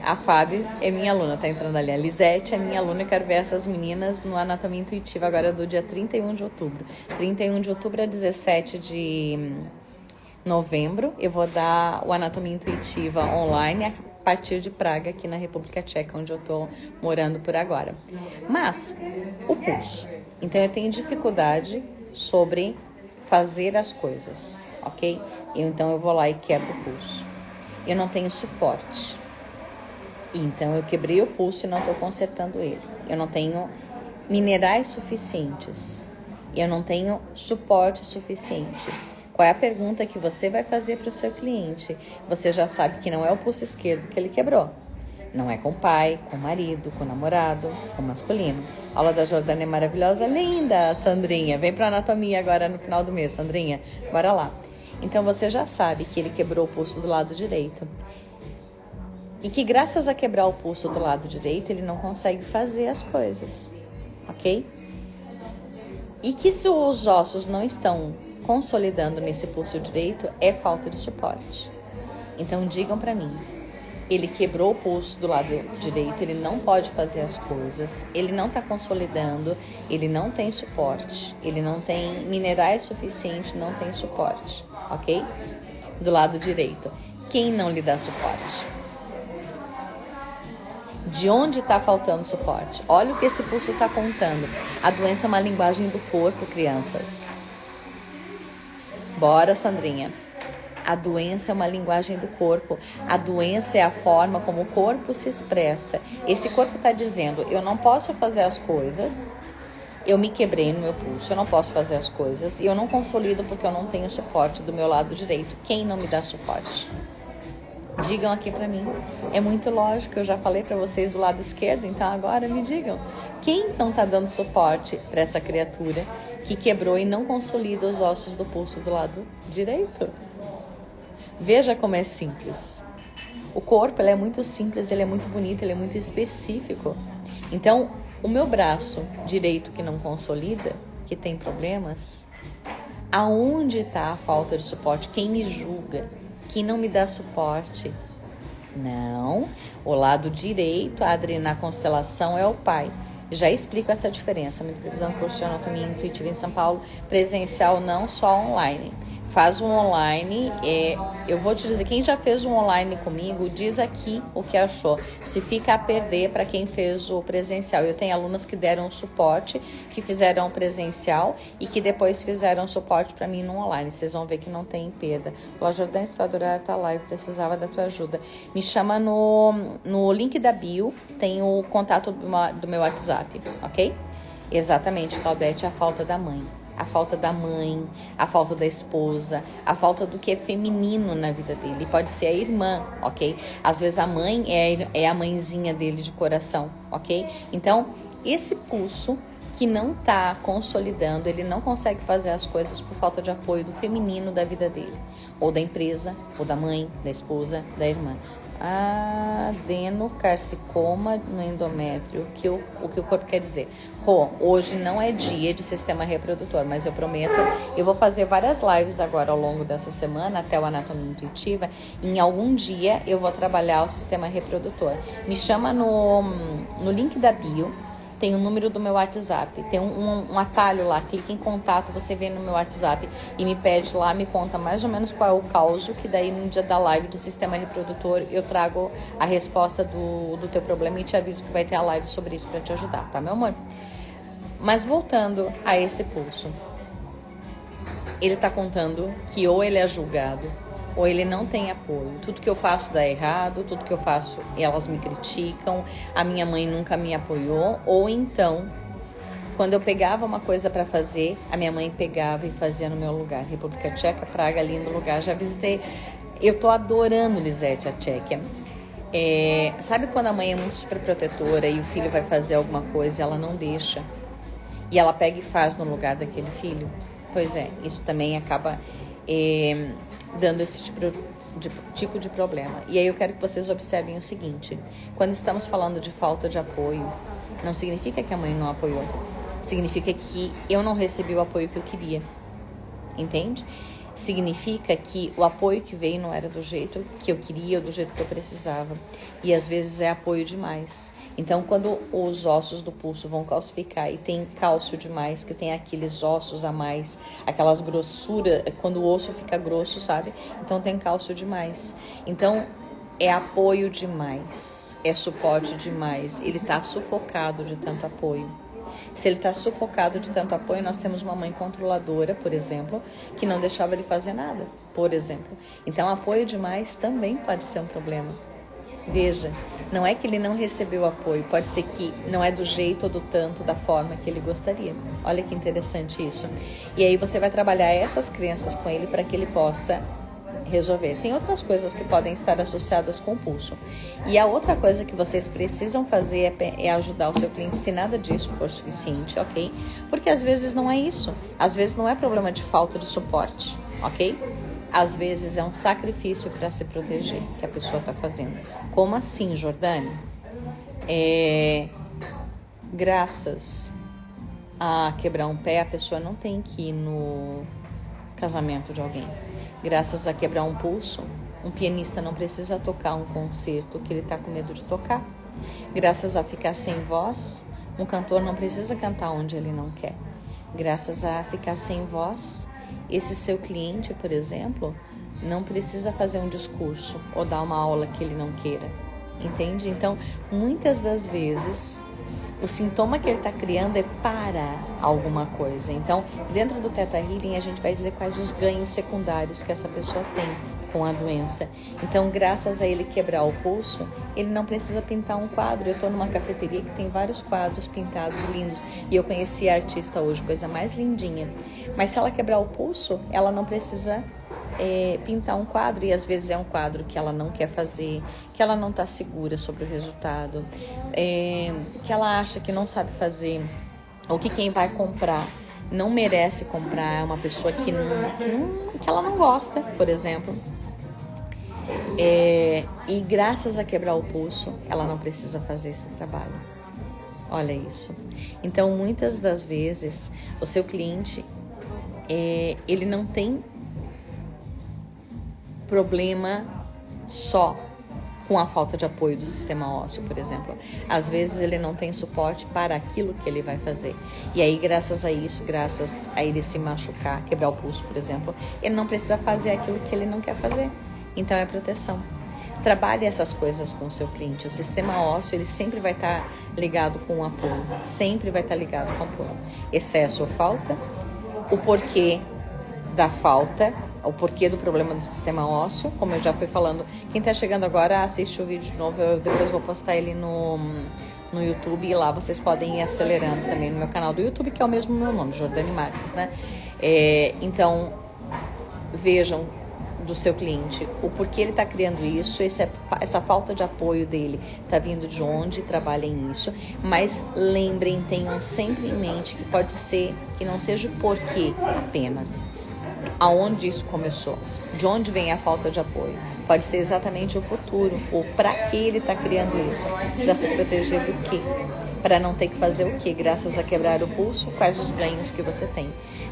A Fábio é minha aluna, tá entrando ali. A Lisete é minha aluna, eu quero ver essas meninas no Anatomia Intuitiva agora do dia 31 de outubro. 31 de outubro a 17 de... novembro, eu vou dar o Anatomia Intuitiva online a partir de Praga, aqui na República Tcheca, onde eu tô morando por agora. Mas, o pulso. Então, eu tenho dificuldade sobre fazer as coisas, ok? Então eu vou lá e quebro o pulso. Eu não tenho suporte. Então eu quebrei o pulso e não estou consertando ele. Eu não tenho minerais suficientes. Eu não tenho suporte suficiente. Qual é a pergunta que você vai fazer para o seu cliente? Você já sabe que não é o pulso esquerdo que ele quebrou. Não é com o pai, com o marido, com o namorado, com o masculino. A aula da Jordânia é maravilhosa, linda, Sandrinha. Vem para anatomia agora no final do mês, Sandrinha. Bora lá. Então você já sabe que ele quebrou o pulso do lado direito. E que graças a quebrar o pulso do lado direito, ele não consegue fazer as coisas. Ok? E que se os ossos não estão consolidando nesse pulso direito, é falta de suporte. Então digam para mim. Ele quebrou o pulso do lado direito, ele não pode fazer as coisas, ele não está consolidando, ele não tem suporte, ele não tem minerais suficientes, não tem suporte, ok? Do lado direito. Quem não lhe dá suporte? De onde está faltando suporte? Olha o que esse pulso está contando. A doença é uma linguagem do corpo, crianças. Bora, Sandrinha. A doença é uma linguagem do corpo. A doença é a forma como o corpo se expressa. Esse corpo está dizendo, eu não posso fazer as coisas, eu me quebrei no meu pulso, eu não posso fazer as coisas, e eu não consolido porque eu não tenho suporte do meu lado direito. Quem não me dá suporte? Digam aqui para mim. É muito lógico, eu já falei para vocês do lado esquerdo, então agora me digam. Quem não está dando suporte para essa criatura que quebrou e não consolida os ossos do pulso do lado direito? Veja como é simples. O corpo ele é muito simples, ele é muito bonito, ele é muito específico. Então, o meu braço direito que não consolida, que tem problemas, aonde está a falta de suporte? Quem me julga? Quem não me dá suporte? Não, o lado direito, Adri, na constelação é o pai. Já explico essa diferença. Me precisando curso de anatomia intuitiva em São Paulo, presencial não, só online. Faz um online, eu vou te dizer, quem já fez um online comigo, diz aqui o que achou. Se fica a perder para quem fez o presencial. Eu tenho alunas que deram suporte, que fizeram o presencial e que depois fizeram suporte para mim no online. Vocês vão ver que não tem perda. O Jordânia, estou adorando a live, precisava da tua ajuda. Me chama no link da bio, tem o contato do meu WhatsApp, ok? Exatamente, Claudete, a falta da mãe. A falta da mãe, a falta da esposa, a falta do que é feminino na vida dele. Pode ser a irmã, ok? Às vezes a mãe é a mãezinha dele de coração, ok? Então, esse pulso que não está consolidando, ele não consegue fazer as coisas por falta de apoio do feminino da vida dele. Ou da empresa, ou da mãe, da esposa, da irmã. Adenocarcinoma no endométrio, o que o corpo quer dizer. Hoje não é dia de sistema reprodutor, mas eu prometo, eu vou fazer várias lives agora ao longo dessa semana, até o Anatomia Intuitiva, e em algum dia eu vou trabalhar o sistema reprodutor. Me chama no link da bio, tem o número do meu WhatsApp, tem um atalho lá, clica em contato, você vem no meu WhatsApp e me pede lá, me conta mais ou menos qual é o causo, que daí no dia da live do sistema reprodutor eu trago a resposta do teu problema e te aviso que vai ter a live sobre isso para te ajudar, tá, meu amor? Mas voltando a esse pulso, ele tá contando que ou ele é julgado, ou ele não tem apoio. Tudo que eu faço dá errado, tudo que eu faço elas me criticam, a minha mãe nunca me apoiou, ou então, quando eu pegava uma coisa para fazer, a minha mãe pegava e fazia no meu lugar. República Tcheca, Praga, lindo lugar, já visitei. Eu tô adorando, Lisete, a Tchequia. Sabe quando a mãe é muito super protetora e o filho vai fazer alguma coisa e ela não deixa? E ela pega e faz no lugar daquele filho? Pois é, isso também acaba dando esse tipo de problema. E aí eu quero que vocês observem o seguinte: quando estamos falando de falta de apoio, não significa que a mãe não apoiou, significa que eu não recebi o apoio que eu queria, entende? Significa que o apoio que veio não era do jeito que eu queria ou do jeito que eu precisava, e às vezes é apoio demais. Então, quando os ossos do pulso vão calcificar e tem cálcio demais, que tem aqueles ossos a mais, aquelas grossuras, quando o osso fica grosso, sabe? Então tem cálcio demais. Então é apoio demais, é suporte demais. Ele tá sufocado de tanto apoio. Se ele está sufocado de tanto apoio, nós temos uma mãe controladora, por exemplo, que não deixava ele fazer nada, por exemplo. Então, apoio demais também pode ser um problema. Veja, não é que ele não recebeu apoio, pode ser que não é do jeito ou do tanto, da forma que ele gostaria. Olha que interessante isso. E aí você vai trabalhar essas crenças com ele para que ele possa resolver. Tem outras coisas que podem estar associadas com o pulso. E a outra coisa que vocês precisam fazer é ajudar o seu cliente, se nada disso for suficiente, ok? Porque às vezes não é isso. Às vezes não é problema de falta de suporte, ok? Às vezes é um sacrifício para se proteger que a pessoa está fazendo. Como assim, Jordane? Graças a quebrar um pé, a pessoa não tem que ir no casamento de alguém. Graças a quebrar um pulso, um pianista não precisa tocar um concerto que ele está com medo de tocar. Graças a ficar sem voz, um cantor não precisa cantar onde ele não quer. Graças a ficar sem voz, esse seu cliente, por exemplo, não precisa fazer um discurso ou dar uma aula que ele não queira. Entende? Então, muitas das vezes, o sintoma que ele está criando é para alguma coisa. Então, dentro do Theta Healing, a gente vai dizer quais os ganhos secundários que essa pessoa tem com a doença. Então, graças a ele quebrar o pulso, ele não precisa pintar um quadro. Eu estou numa cafeteria que tem vários quadros pintados lindos. E eu conheci a artista hoje, coisa mais lindinha. Mas se ela quebrar o pulso, ela não precisa pintar um quadro, e às vezes é um quadro que ela não quer fazer, que ela não está segura sobre o resultado, que ela acha que não sabe fazer, ou que quem vai comprar não merece comprar, é uma pessoa que ela não gosta, por exemplo. E graças a quebrar o pulso, ela não precisa fazer esse trabalho. Olha isso. Então, muitas das vezes, o seu cliente, ele não tem problema só com a falta de apoio do sistema ósseo, por exemplo. Às vezes ele não tem suporte para aquilo que ele vai fazer. E aí, graças a isso, graças a ele se machucar, quebrar o pulso, por exemplo, ele não precisa fazer aquilo que ele não quer fazer. Então é proteção. Trabalhe essas coisas com o seu cliente. O sistema ósseo, ele sempre vai estar ligado com o apoio. Sempre vai estar ligado com o apoio. Excesso ou falta, o porquê da falta, o porquê do problema do sistema ósseo, como eu já fui falando. Quem está chegando agora, assiste o vídeo de novo, eu depois vou postar ele no YouTube, e lá vocês podem ir acelerando também no meu canal do YouTube, que é o mesmo meu nome, Jordane Marques, né? Então, vejam do seu cliente o porquê ele está criando isso, essa falta de apoio dele está vindo de onde, trabalhem nisso, mas lembrem, tenham sempre em mente que pode ser que não seja o porquê apenas, aonde isso começou, de onde vem a falta de apoio. Pode ser exatamente o futuro, ou para que ele está criando isso, para se proteger do quê? Para não ter que fazer o quê? Graças a quebrar o pulso, quais os ganhos que você tem?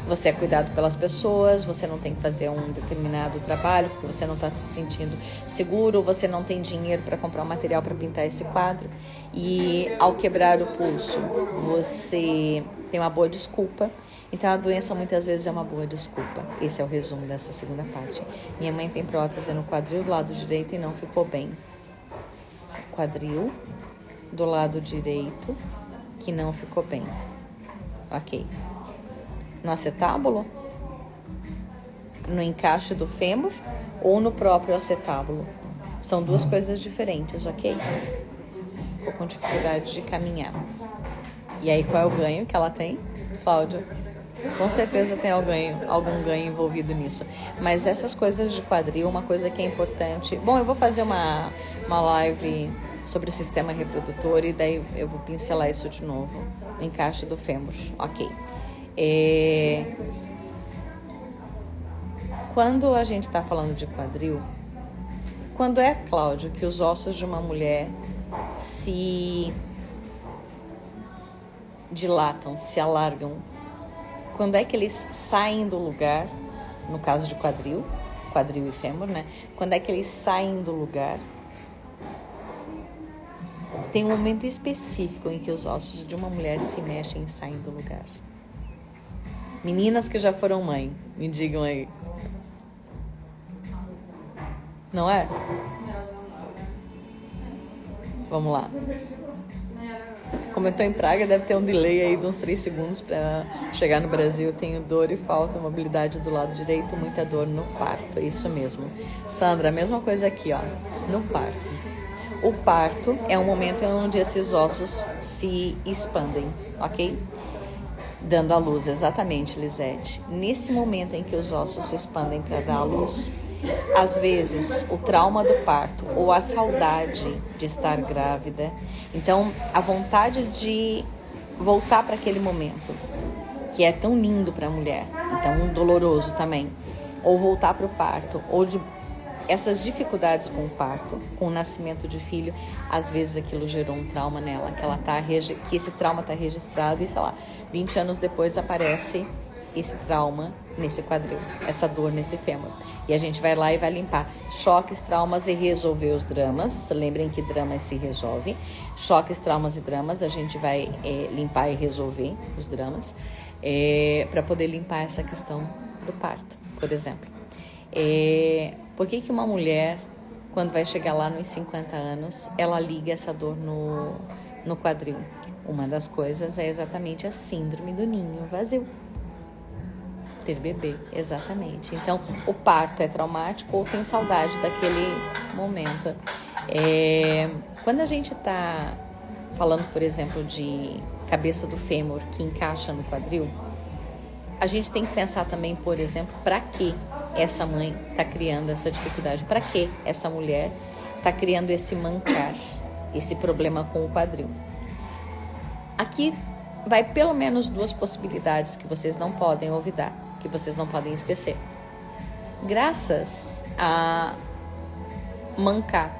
Você é cuidado pelas pessoas, você não tem que fazer um determinado trabalho, porque você não está se sentindo seguro, você não tem dinheiro para comprar um material para pintar esse quadro. E ao quebrar o pulso, você tem uma boa desculpa. Então, a doença muitas vezes é uma boa desculpa. Esse é o resumo dessa segunda parte. Minha mãe tem prótese no quadril do lado direito e não ficou bem. Quadril do lado direito que não ficou bem. Ok. No acetábulo? No encaixe do fêmur ou no próprio acetábulo? São duas coisas diferentes, ok? Ficou com dificuldade de caminhar. E aí, qual é o ganho que ela tem, Cláudia? Com certeza tem algum ganho envolvido nisso. Mas essas coisas de quadril, uma coisa que é importante... Bom, eu vou fazer uma live sobre o sistema reprodutor e daí eu vou pincelar isso de novo. O encaixe do fêmur, ok. Quando a gente está falando de quadril, quando é, Cláudio, que os ossos de uma mulher se dilatam, se alargam, quando é que eles saem do lugar, no caso de quadril e fêmur, né? Quando é que eles saem do lugar? Tem um momento específico em que os ossos de uma mulher se mexem e saem do lugar. Meninas que já foram mãe, me digam aí. Não é? Vamos lá. Como eu tô em Praga, deve ter um delay aí de uns 3 segundos para chegar no Brasil. Eu tenho dor e falta, mobilidade do lado direito, muita dor no parto. É isso mesmo. Sandra, a mesma coisa aqui, ó, no parto. O parto é um momento onde esses ossos se expandem, ok? Dando à luz, exatamente, Lisete. Nesse momento em que os ossos se expandem para dar à luz, às vezes o trauma do parto ou a saudade de estar grávida, então a vontade de voltar para aquele momento, que é tão lindo para a mulher, então doloroso também, ou voltar para o parto, ou de essas dificuldades com o parto, com o nascimento de filho, às vezes aquilo gerou um trauma nela, que esse trauma está registrado e, sei lá, 20 anos depois aparece esse trauma nesse quadril, essa dor nesse fêmur. E a gente vai lá e vai limpar choques, traumas e resolver os dramas. Lembrem que dramas se resolve. Choques, traumas e dramas, a gente vai limpar e resolver os dramas para poder limpar essa questão do parto, por exemplo. Por que uma mulher, quando vai chegar lá nos 50 anos, ela liga essa dor no quadril? Uma das coisas é exatamente a síndrome do ninho vazio. Ter bebê, exatamente. Então, o parto é traumático ou tem saudade daquele momento. Quando a gente está falando, por exemplo, de cabeça do fêmur que encaixa no quadril, a gente tem que pensar também, por exemplo, para que essa mãe está criando essa dificuldade, para que essa mulher está criando esse mancar, esse problema com o quadril. Aqui vai pelo menos 2 possibilidades que vocês não podem olvidar, que vocês não podem esquecer. Graças a mancar,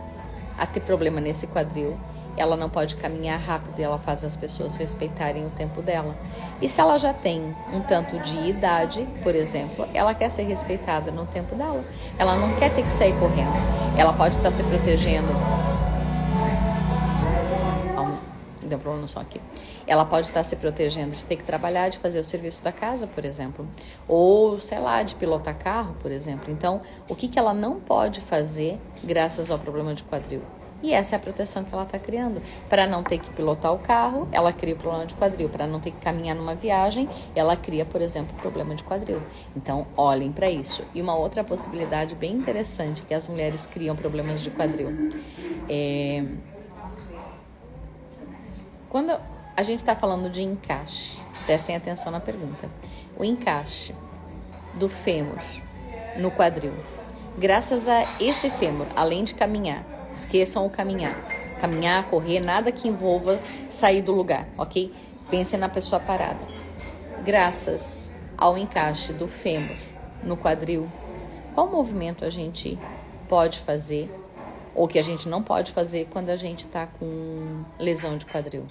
a ter problema nesse quadril, ela não pode caminhar rápido e ela faz as pessoas respeitarem o tempo dela. E se ela já tem um tanto de idade, por exemplo, ela quer ser respeitada no tempo dela. Ela não quer ter que sair correndo. Ela pode estar se protegendo. Deu problema no som aqui. Ela pode estar se protegendo de ter que trabalhar, de fazer o serviço da casa, por exemplo. Ou, sei lá, de pilotar carro, por exemplo. Então, o que ela não pode fazer graças ao problema de quadril? E essa é a proteção que ela está criando. Para não ter que pilotar o carro, ela cria o problema de quadril. Para não ter que caminhar numa viagem, ela cria, por exemplo, o problema de quadril. Então, olhem para isso. E uma outra possibilidade bem interessante que as mulheres criam problemas de quadril. Quando a gente está falando de encaixe, prestem atenção na pergunta. O encaixe do fêmur no quadril. Graças a esse fêmur, além de caminhar, esqueçam o caminhar. Caminhar, correr, nada que envolva sair do lugar, ok? Pensem na pessoa parada. Graças ao encaixe do fêmur no quadril, qual movimento a gente pode fazer ou que a gente não pode fazer quando a gente está com lesão de quadril?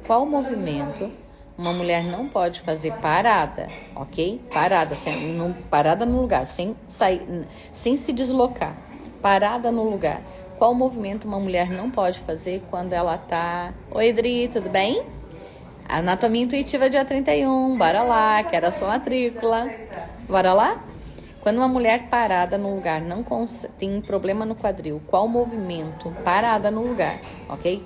Qual movimento uma mulher não pode fazer parada, ok? Parada no lugar, sem sair, sem se deslocar. Parada no lugar. Qual movimento uma mulher não pode fazer quando ela tá... Oi, Edri, tudo bem? Anatomia Intuitiva dia 31, bora lá, quero a sua matrícula. Bora lá? Quando uma mulher parada no lugar não tem um problema no quadril, qual movimento parada no lugar, ok?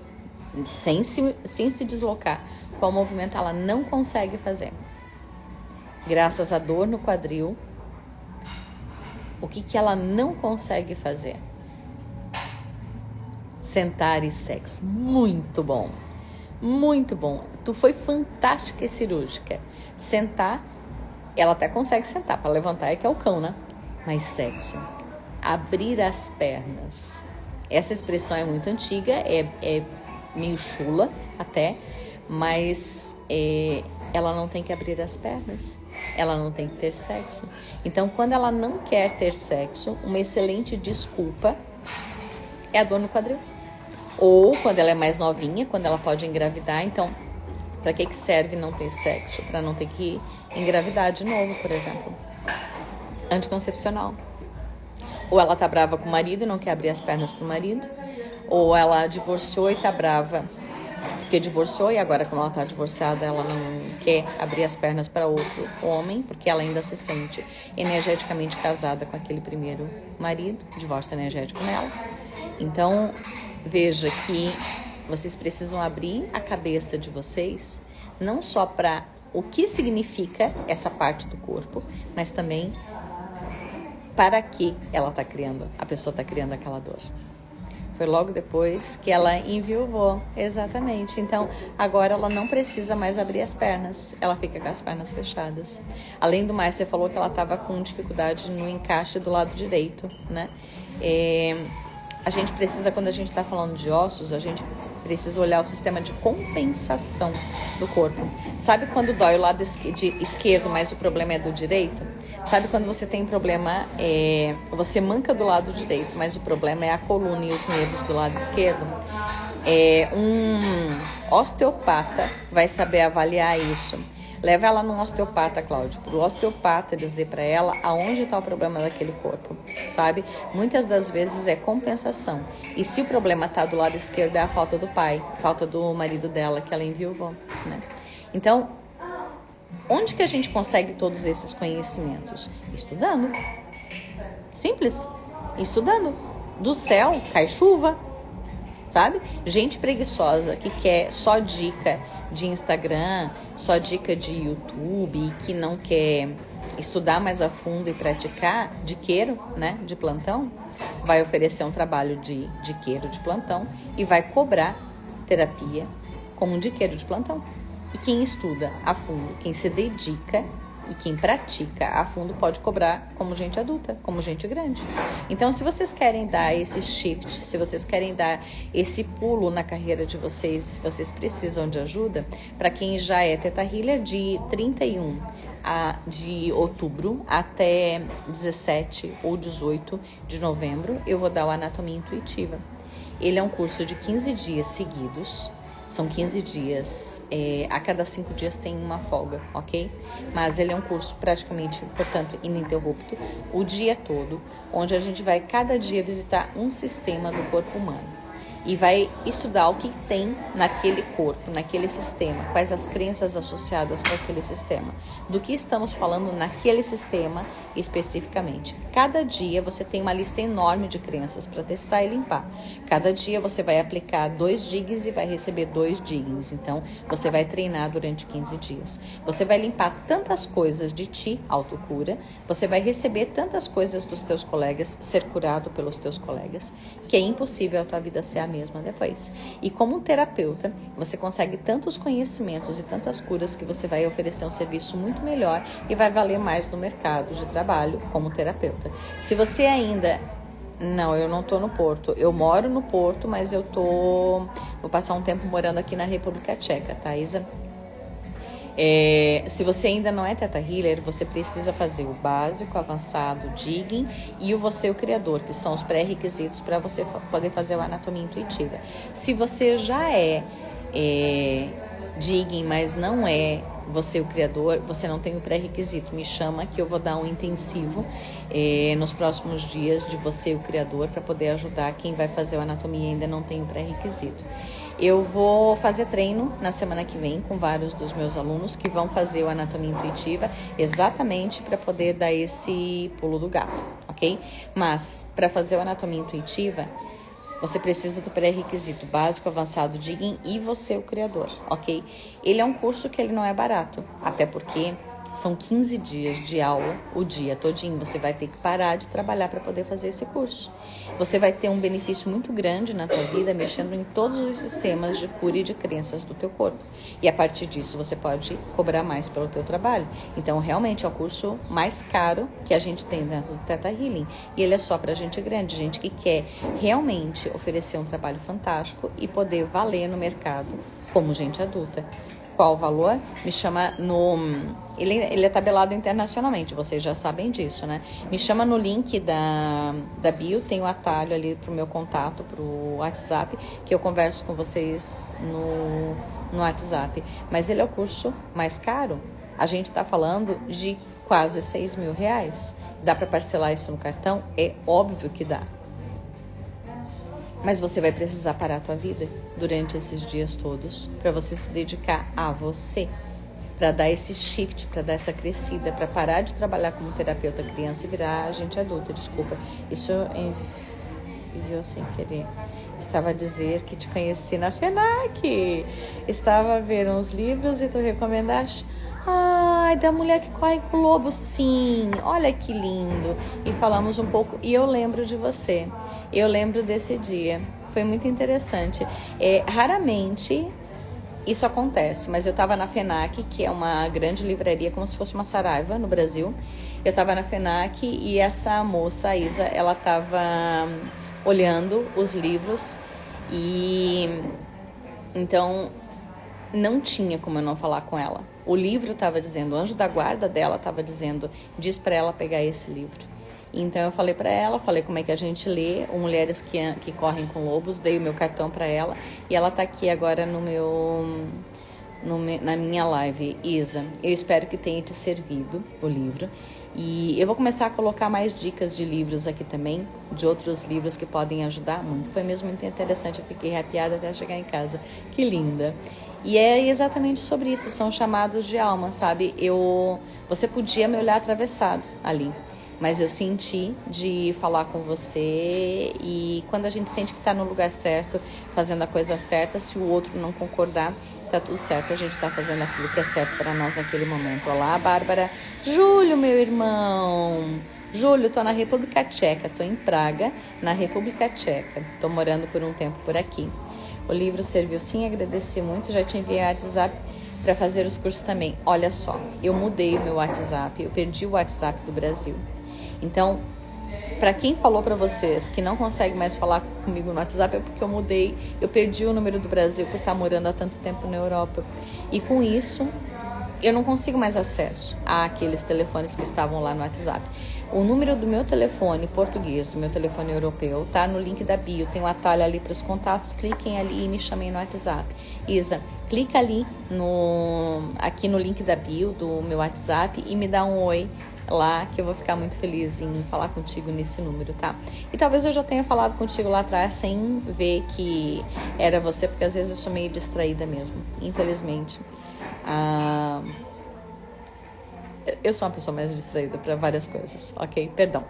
Sem se deslocar, qual movimento ela não consegue fazer? Graças à dor no quadril, o que ela não consegue fazer? Sentar e sexo. Muito bom. Muito bom. Tu foi fantástica e cirúrgica. Sentar, ela até consegue sentar. Para levantar é que é o cão, né? Mas sexo. Abrir as pernas. Essa expressão é muito antiga, é meio chula até, mas ela não tem que abrir as pernas. Ela não tem que ter sexo. Então, quando ela não quer ter sexo, uma excelente desculpa é a dor no quadril. Ou quando ela é mais novinha, quando ela pode engravidar. Então, para que serve não ter sexo? Para não ter que engravidar de novo, por exemplo. Anticoncepcional. Ou ela tá brava com o marido e não quer abrir as pernas pro marido. Ou ela divorciou e tá brava porque divorciou e agora, como ela está divorciada, ela não quer abrir as pernas para outro homem, porque ela ainda se sente energeticamente casada com aquele primeiro marido, divórcio energético nela. Então, veja que vocês precisam abrir a cabeça de vocês, não só para o que significa essa parte do corpo, mas também para que ela está criando, a pessoa está criando aquela dor. Foi logo depois que ela enviuvou, exatamente. Então, agora ela não precisa mais abrir as pernas, ela fica com as pernas fechadas. Além do mais, você falou que ela estava com dificuldade no encaixe do lado direito, né? A gente precisa, quando a gente está falando de ossos, a gente precisa olhar o sistema de compensação do corpo. Sabe quando dói o lado esquerdo, mas o problema é do direito? Sabe quando você tem problema, você manca do lado direito, mas o problema é a coluna e os nervos do lado esquerdo? Um osteopata vai saber avaliar isso. Leva ela num osteopata, Cláudio, para o osteopata dizer para ela aonde está o problema daquele corpo, sabe? Muitas das vezes é compensação. E se o problema está do lado esquerdo, é a falta do pai, falta do marido dela, que ela enviuvou, né? Então, onde que a gente consegue todos esses conhecimentos? Estudando. Simples. Estudando. Do céu cai chuva, sabe? Gente preguiçosa que quer só dica de Instagram, só dica de YouTube, que não quer estudar mais a fundo e praticar diqueiro, né? De plantão, vai oferecer um trabalho de diqueiro de plantão e vai cobrar terapia como um diqueiro de plantão. E quem estuda a fundo, quem se dedica e quem pratica a fundo pode cobrar como gente adulta, como gente grande. Então, se vocês querem dar esse shift, se vocês querem dar esse pulo na carreira de vocês, se vocês precisam de ajuda, para quem já é Theta Healer, de 31 de outubro até 17 ou 18 de novembro, eu vou dar o Anatomia Intuitiva. Ele é um curso de 15 dias seguidos. São 15 dias, a cada 5 dias tem uma folga, ok? Mas ele é um curso praticamente, portanto, ininterrupto, o dia todo, onde a gente vai cada dia visitar um sistema do corpo humano. E vai estudar o que tem naquele corpo, naquele sistema, quais as crenças associadas com aquele sistema, do que estamos falando naquele sistema especificamente. Cada dia você tem uma lista enorme de crenças para testar e limpar. Cada dia você vai aplicar 2 diggings e vai receber 2 diggings. Então, você vai treinar durante 15 dias. Você vai limpar tantas coisas de ti, autocura, você vai receber tantas coisas dos teus colegas, ser curado pelos teus colegas, que é impossível a tua vida ser a mesma depois. E como um terapeuta, você consegue tantos conhecimentos e tantas curas que você vai oferecer um serviço muito melhor e vai valer mais no mercado de trabalho como terapeuta. Se você ainda... Não, eu não tô no Porto. Eu moro no Porto, mas vou passar um tempo morando aqui na República Tcheca, tá, Isa? Se você ainda não é Theta Healer, você precisa fazer o básico, avançado, digging e o Você o Criador, que são os pré-requisitos para você poder fazer a Anatomia Intuitiva. Se você já é digging, mas não é Você o Criador, você não tem o pré-requisito. Me chama que eu vou dar um intensivo nos próximos dias de Você o Criador para poder ajudar quem vai fazer a anatomia e ainda não tem o pré-requisito. Eu vou fazer treino na semana que vem com vários dos meus alunos que vão fazer o Anatomia Intuitiva exatamente para poder dar esse pulo do gato, ok? Mas para fazer o Anatomia Intuitiva, você precisa do pré-requisito básico, avançado, digging e Você o Criador, ok? Ele é um curso que ele não é barato, até porque são 15 dias de aula, o dia todinho. Você vai ter que parar de trabalhar para poder fazer esse curso. Você vai ter um benefício muito grande na tua vida, mexendo em todos os sistemas de cura e de crenças do teu corpo. E a partir disso, você pode cobrar mais pelo teu trabalho. Então, realmente, é o curso mais caro que a gente tem dentro do Theta Healing. E ele é só para gente grande, gente que quer realmente oferecer um trabalho fantástico e poder valer no mercado como gente adulta. Qual o valor? Me chama no... Ele é tabelado internacionalmente, vocês já sabem disso, né? Me chama no link da bio, tem o atalho ali pro meu contato, pro WhatsApp, que eu converso com vocês no WhatsApp. Mas ele é o curso mais caro. A gente tá falando de quase 6 mil reais. Dá para parcelar isso no cartão? É óbvio que dá. Mas você vai precisar parar a tua vida durante esses dias todos para você se dedicar a você, para dar esse shift, para dar essa crescida, para parar de trabalhar como terapeuta criança e virar gente adulta. Desculpa, isso enviou sem querer. Estava a dizer que te conheci na FENAC. Estava a ver uns livros e tu recomendaste. Ai, da mulher que corre com o lobo, sim. Olha que lindo. E falamos um pouco, e eu lembro de você. Eu lembro desse dia. Foi muito interessante. Raramente isso acontece, mas eu estava na FENAC, que é uma grande livraria, como se fosse uma Saraiva no Brasil. Eu estava na FENAC e essa moça, a Isa, ela estava olhando os livros e então não tinha como eu não falar com ela. O livro estava dizendo, o anjo da guarda dela estava dizendo, diz para ela pegar esse livro. Então eu falei para ela, falei como é que a gente lê o Mulheres que Correm com Lobos, dei o meu cartão para ela e ela tá aqui agora na minha live. Isa, eu espero que tenha te servido o livro e eu vou começar a colocar mais dicas de livros aqui também, de outros livros que podem ajudar muito. Foi mesmo muito interessante, eu fiquei arrepiada até chegar em casa. Que linda! E é exatamente sobre isso, são chamados de alma, sabe? Você podia me olhar atravessado ali, mas eu senti de falar com você e quando a gente sente que está no lugar certo, fazendo a coisa certa, se o outro não concordar, tá tudo certo, a gente está fazendo aquilo que é certo para nós naquele momento. Olá, Bárbara. Júlio, meu irmão. Júlio, tô na República Tcheca, tô em Praga, na República Tcheca. Tô morando por um tempo por aqui. O livro serviu sim, agradeci muito, já te enviei o WhatsApp para fazer os cursos também. Olha só, eu mudei o meu WhatsApp, eu perdi o WhatsApp do Brasil. Então, para quem falou para vocês que não consegue mais falar comigo no WhatsApp é porque eu mudei, eu perdi o número do Brasil por estar morando há tanto tempo na Europa. E com isso, eu não consigo mais acesso àqueles telefones que estavam lá no WhatsApp. O número do meu telefone português, do meu telefone europeu, tá no link da bio. Tem um atalho ali para os contatos. Cliquem ali e me chamem no WhatsApp. Isa, clica ali aqui no link da bio do meu WhatsApp e me dá um oi lá, que eu vou ficar muito feliz em falar contigo nesse número, tá? E talvez eu já tenha falado contigo lá atrás sem ver que era você, porque às vezes eu sou meio distraída mesmo, infelizmente. Eu sou uma pessoa mais distraída para várias coisas, ok? Perdão.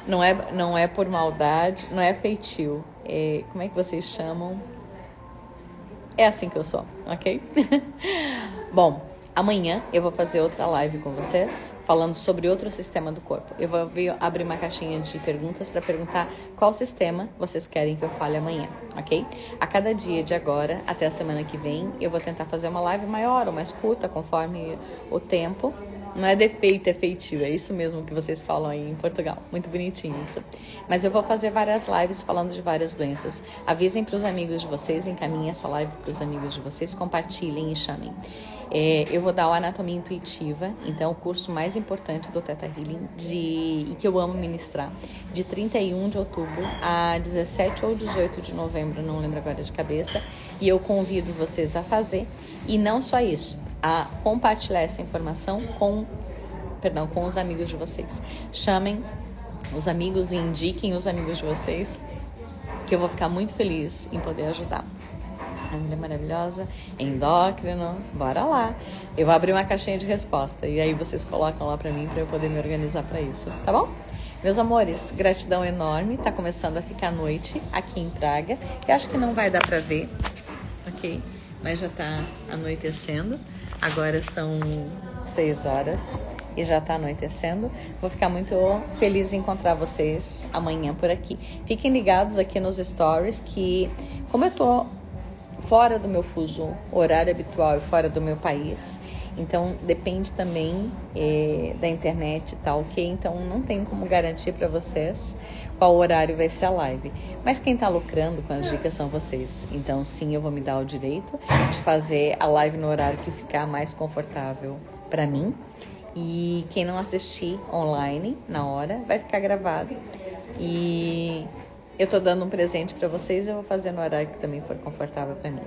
Não é por maldade, não é feitio. Como é que vocês chamam? É assim que eu sou, ok? Bom, amanhã eu vou fazer outra live com vocês, falando sobre outro sistema do corpo. Eu vou abrir uma caixinha de perguntas para perguntar qual sistema vocês querem que eu fale amanhã, ok? A cada dia de agora até a semana que vem, eu vou tentar fazer uma live maior ou mais curta, conforme o tempo. Não é defeito, é feitio, é isso mesmo que vocês falam aí em Portugal. Muito bonitinho isso. Mas eu vou fazer várias lives falando de várias doenças. Avisem para os amigos de vocês, encaminhem essa live para os amigos de vocês, compartilhem e chamem. Eu vou dar o Anatomia Intuitiva, então o curso mais importante do Theta Healing e que eu amo ministrar, de 31 de outubro a 17 ou 18 de novembro, não lembro agora de cabeça, e eu convido vocês a fazer, e não só isso, a compartilhar essa informação com os amigos de vocês. Chamem os amigos e indiquem os amigos de vocês, que eu vou ficar muito feliz em poder ajudar. A mulher maravilhosa, endócrino, bora lá. Eu vou abrir uma caixinha de resposta e aí vocês colocam lá pra mim pra eu poder me organizar pra isso, tá bom? Meus amores, gratidão enorme. Tá começando a ficar noite aqui em Praga. Eu acho que não vai dar pra ver, ok? Mas já tá anoitecendo. Agora são 6 horas e já tá anoitecendo. Vou ficar muito feliz em encontrar vocês amanhã por aqui. Fiquem ligados aqui nos stories que, como eu tô fora do meu fuso horário habitual e fora do meu país, então depende também da internet, tá ok? Então não tem como garantir para vocês qual horário vai ser a live, mas quem tá lucrando com as dicas são vocês, então sim, eu vou me dar o direito de fazer a live no horário que ficar mais confortável para mim, e quem não assistir online na hora vai ficar gravado. E eu tô dando um presente pra vocês, eu vou fazer no horário que também for confortável pra mim.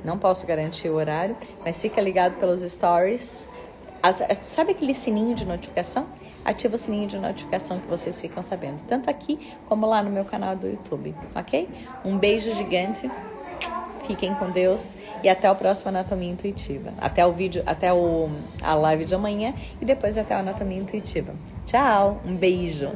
Não posso garantir o horário, mas fica ligado pelos stories. Sabe aquele sininho de notificação? ativa o sininho de notificação que vocês ficam sabendo, tanto aqui como lá no meu canal do YouTube, ok? Um beijo gigante, fiquem com Deus e até o próximo Anatomia Intuitiva. Até a live de amanhã e depois até a Anatomia Intuitiva. Tchau, um beijo!